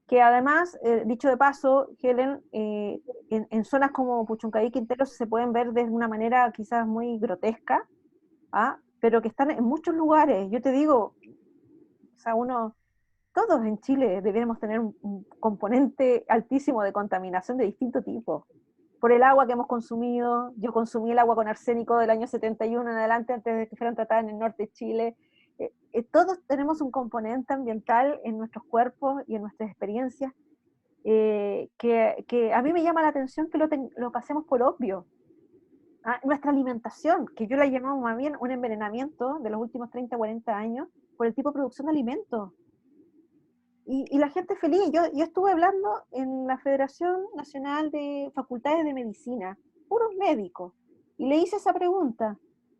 Que además, dicho de paso, Helen, en zonas como Puchuncaví, Quintero, se pueden ver de una manera quizás muy grotesca, ¿ah? Pero que están en muchos lugares. Yo te digo, o sea, todos en Chile deberíamos tener un componente altísimo de contaminación de distinto tipo. Por el agua que hemos consumido, yo consumí el agua con arsénico del año 71 en adelante, antes de que fueran tratadas en el norte de Chile. Todos tenemos un componente ambiental en nuestros cuerpos y en nuestras experiencias que a mí me llama la atención que lo pasemos por obvio. ¿Ah? Nuestra alimentación, que yo la llamo más bien un envenenamiento de los últimos 30, 40 años por el tipo de producción de alimentos. Y la gente feliz. Yo estuve hablando en la Federación Nacional de Facultades de Medicina, puros médicos, y le hice esa pregunta,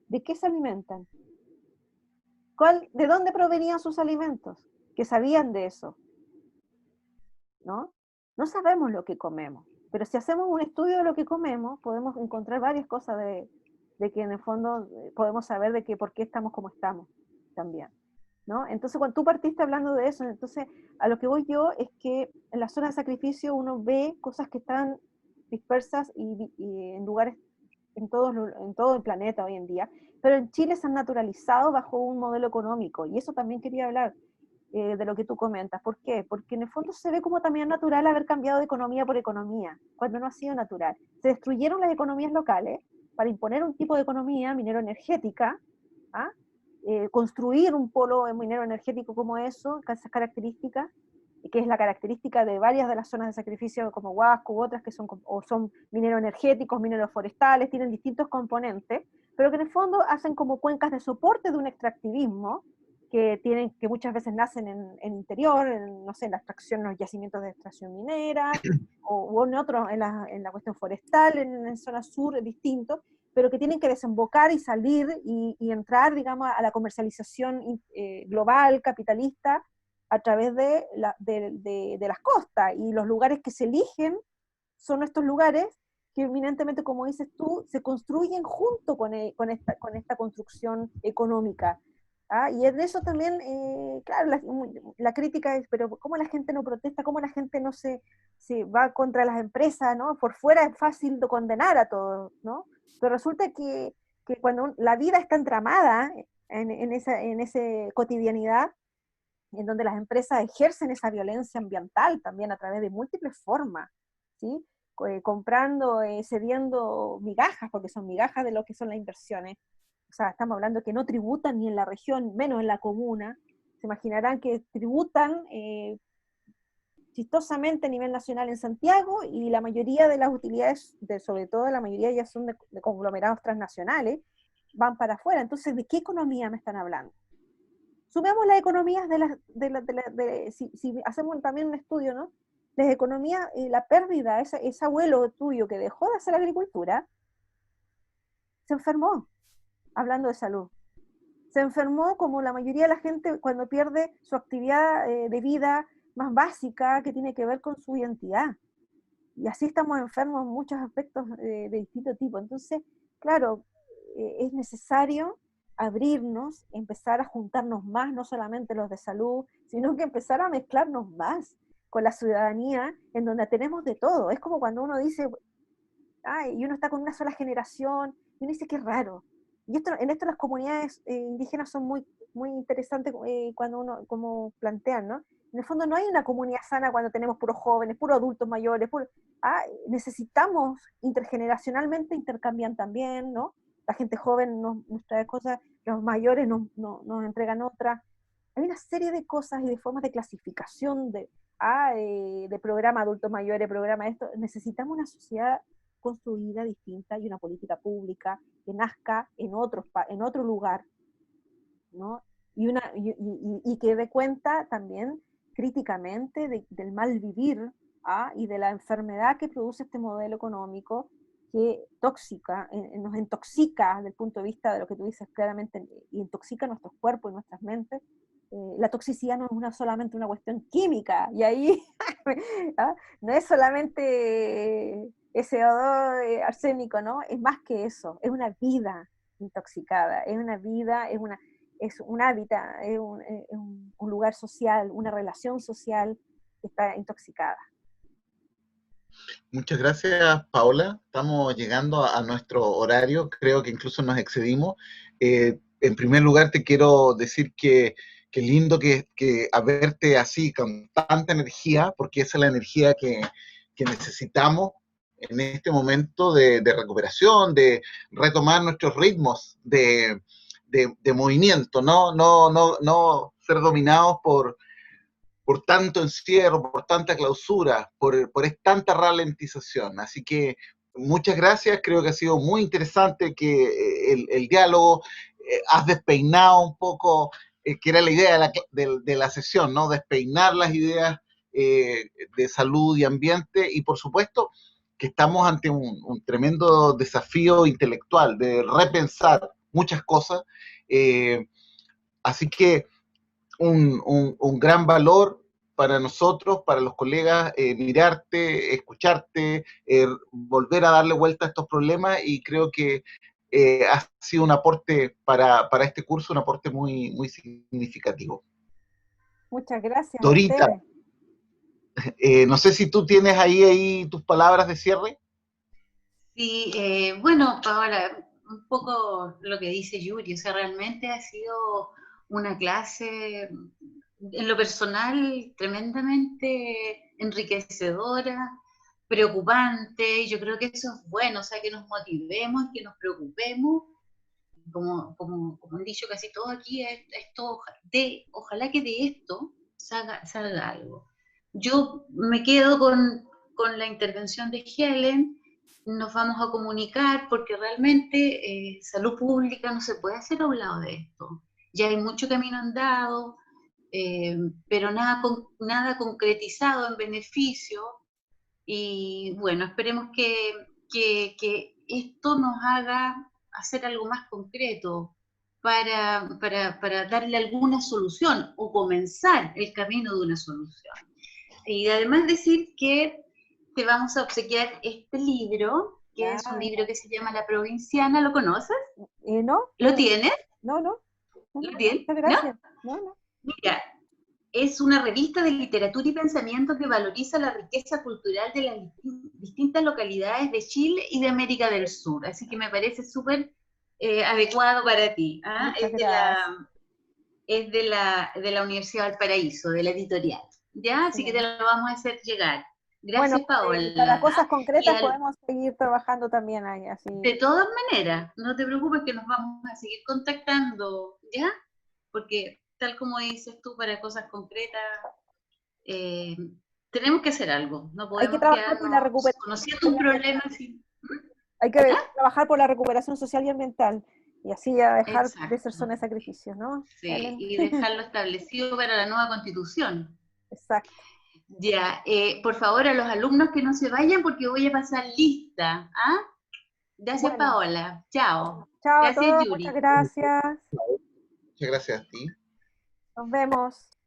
¿de qué se alimentan? ¿De dónde provenían sus alimentos? Que sabían de eso, ¿no? No sabemos lo que comemos, pero si hacemos un estudio de lo que comemos, podemos encontrar varias cosas de que en el fondo podemos saber de que por qué estamos como estamos también, ¿no? Entonces, cuando tú partiste hablando de eso, entonces, a lo que voy yo es que en la zona de sacrificio uno ve cosas que están dispersas y en lugares en todo el planeta hoy en día, pero en Chile se han naturalizado bajo un modelo económico, y eso también quería hablar de lo que tú comentas. ¿Por qué? Porque en el fondo se ve como también natural haber cambiado de economía por economía, cuando no ha sido natural. Se destruyeron las economías locales para imponer un tipo de economía minero-energética, ¿ah? Construir un polo minero-energético como eso, con esas características, que es la característica de varias de las zonas de sacrificio como Huasco u otras que son mineros energéticos, mineros forestales, tienen distintos componentes, pero que en el fondo hacen como cuencas de soporte de un extractivismo que muchas veces nacen en interior, no sé, en la extracción, en los yacimientos de extracción minera, o en otros, en la cuestión forestal, en zona sur, distinto, pero que tienen que desembocar y salir y entrar, digamos, a la comercialización global, capitalista, a través de las costas, y los lugares que se eligen son estos lugares que eminentemente, como dices tú, se construyen junto con esta construcción económica. ¿Ah? Y en eso también, claro, la crítica es, pero ¿cómo la gente no protesta? ¿Cómo la gente no se va contra las empresas? ¿No? Por fuera es fácil de condenar a todos, ¿no? Pero resulta que cuando la vida está entramada en esa cotidianidad, en donde las empresas ejercen esa violencia ambiental también a través de múltiples formas, ¿sí? Comprando, cediendo migajas, porque son migajas de lo que son las inversiones. O sea, estamos hablando que no tributan ni en la región, menos en la comuna. Se imaginarán que tributan chistosamente a nivel nacional en Santiago, y la mayoría de las utilidades, sobre todo la mayoría ya son de conglomerados transnacionales, van para afuera. Entonces, ¿de qué economía me están hablando? Sumemos las economías si hacemos también un estudio, ¿no? Las economías, la pérdida, ese abuelo tuyo que dejó de hacer agricultura, se enfermó, hablando de salud. Se enfermó como la mayoría de la gente cuando pierde su actividad de vida más básica, que tiene que ver con su identidad. Y así estamos enfermos en muchos aspectos de distinto tipo. Entonces, claro, es necesario abrirnos, empezar a juntarnos más, no solamente los de salud, sino que empezar a mezclarnos más con la ciudadanía, en donde tenemos de todo. Es como cuando uno dice, y uno está con una sola generación, y uno dice que es raro. Y en esto las comunidades indígenas son muy, muy interesantes cuando uno, como plantean, ¿no? En el fondo no hay una comunidad sana cuando tenemos puros jóvenes, puros adultos mayores, necesitamos intergeneracionalmente, intercambian también, ¿no? La gente joven nos trae cosas, los mayores nos entregan otras. Hay una serie de cosas y de formas de clasificación de programa adultos mayores, programa esto. Necesitamos una sociedad construida distinta y una política pública que nazca en otro lugar, ¿no? Y que dé cuenta también críticamente del mal vivir y de la enfermedad que produce este modelo económico que nos intoxica desde el punto de vista de lo que tú dices claramente, y intoxica nuestros cuerpos y nuestras mentes. La toxicidad no es solamente una cuestión química, y ahí no es solamente SO2, arsénico, ¿no? Es más que eso, es una vida intoxicada, es una vida, es un hábitat, es un lugar social, una relación social que está intoxicada. Muchas gracias, Paola. Estamos llegando a nuestro horario, creo que incluso nos excedimos. En primer lugar, te quiero decir que lindo que verte así, con tanta energía, porque esa es la energía que necesitamos en este momento de recuperación, de retomar nuestros ritmos de movimiento, no ser dominados por tanto encierro, por tanta clausura, por tanta ralentización. Así que muchas gracias, creo que ha sido muy interesante que el diálogo, has despeinado un poco, que era la idea de la sesión, ¿no? Despeinar las ideas de salud y ambiente, y por supuesto que estamos ante un tremendo desafío intelectual de repensar muchas cosas, así que un gran valor para nosotros, para los colegas, mirarte, escucharte, volver a darle vuelta a estos problemas, y creo que ha sido un aporte para este curso, un aporte muy, muy significativo. Muchas gracias a Dorita, ustedes. No sé si tú tienes ahí tus palabras de cierre. Sí, bueno, Paola, un poco lo que dice Yuri, o sea, realmente ha sido una clase, en lo personal, tremendamente enriquecedora, preocupante, y yo creo que eso es bueno, o sea, que nos motivemos, que nos preocupemos, como han dicho casi todos aquí, ojalá que de esto salga algo. Yo me quedo con la intervención de Helen. Nos vamos a comunicar porque realmente salud pública no se puede hacer a un lado de esto. Ya hay mucho camino andado, pero nada concretizado en beneficio, y bueno, esperemos que esto nos haga hacer algo más concreto para darle alguna solución o comenzar el camino de una solución. Y además decir que te vamos a obsequiar este libro, que es un libro que se llama La Provinciana. ¿Lo conoces? ¿No? ¿Lo tienes? No. ¿Lo tienes? Muchas gracias. No. Mira, es una revista de literatura y pensamiento que valoriza la riqueza cultural de las distintas localidades de Chile y de América del Sur. Así que me parece súper adecuado para ti. Muchas gracias. Es de la Universidad Valparaíso, de la editorial. ¿Ya? Así que te lo vamos a hacer llegar. Gracias, Bueno, Paola. para cosas concretas podemos seguir trabajando también ahí, así. De todas maneras, no te preocupes que nos vamos a seguir contactando, ¿ya? Porque tal como dices tú, para cosas concretas, tenemos que hacer algo. No Hay que podemos trabajar por la quedarnos recuperación conociendo un problema sin... Hay que trabajar por la recuperación social y ambiental, y así ya dejar de ser Exacto. zona de sacrificio, ¿no? Sí, Ellen? y dejarlo establecido para la nueva constitución. Exacto. Ya, por favor, a los alumnos que no se vayan porque voy a pasar lista. Gracias, Bueno. Paola. Chao. Chao a Gracias, todos, Yuri. muchas gracias. Muchas gracias a ti. Nos vemos.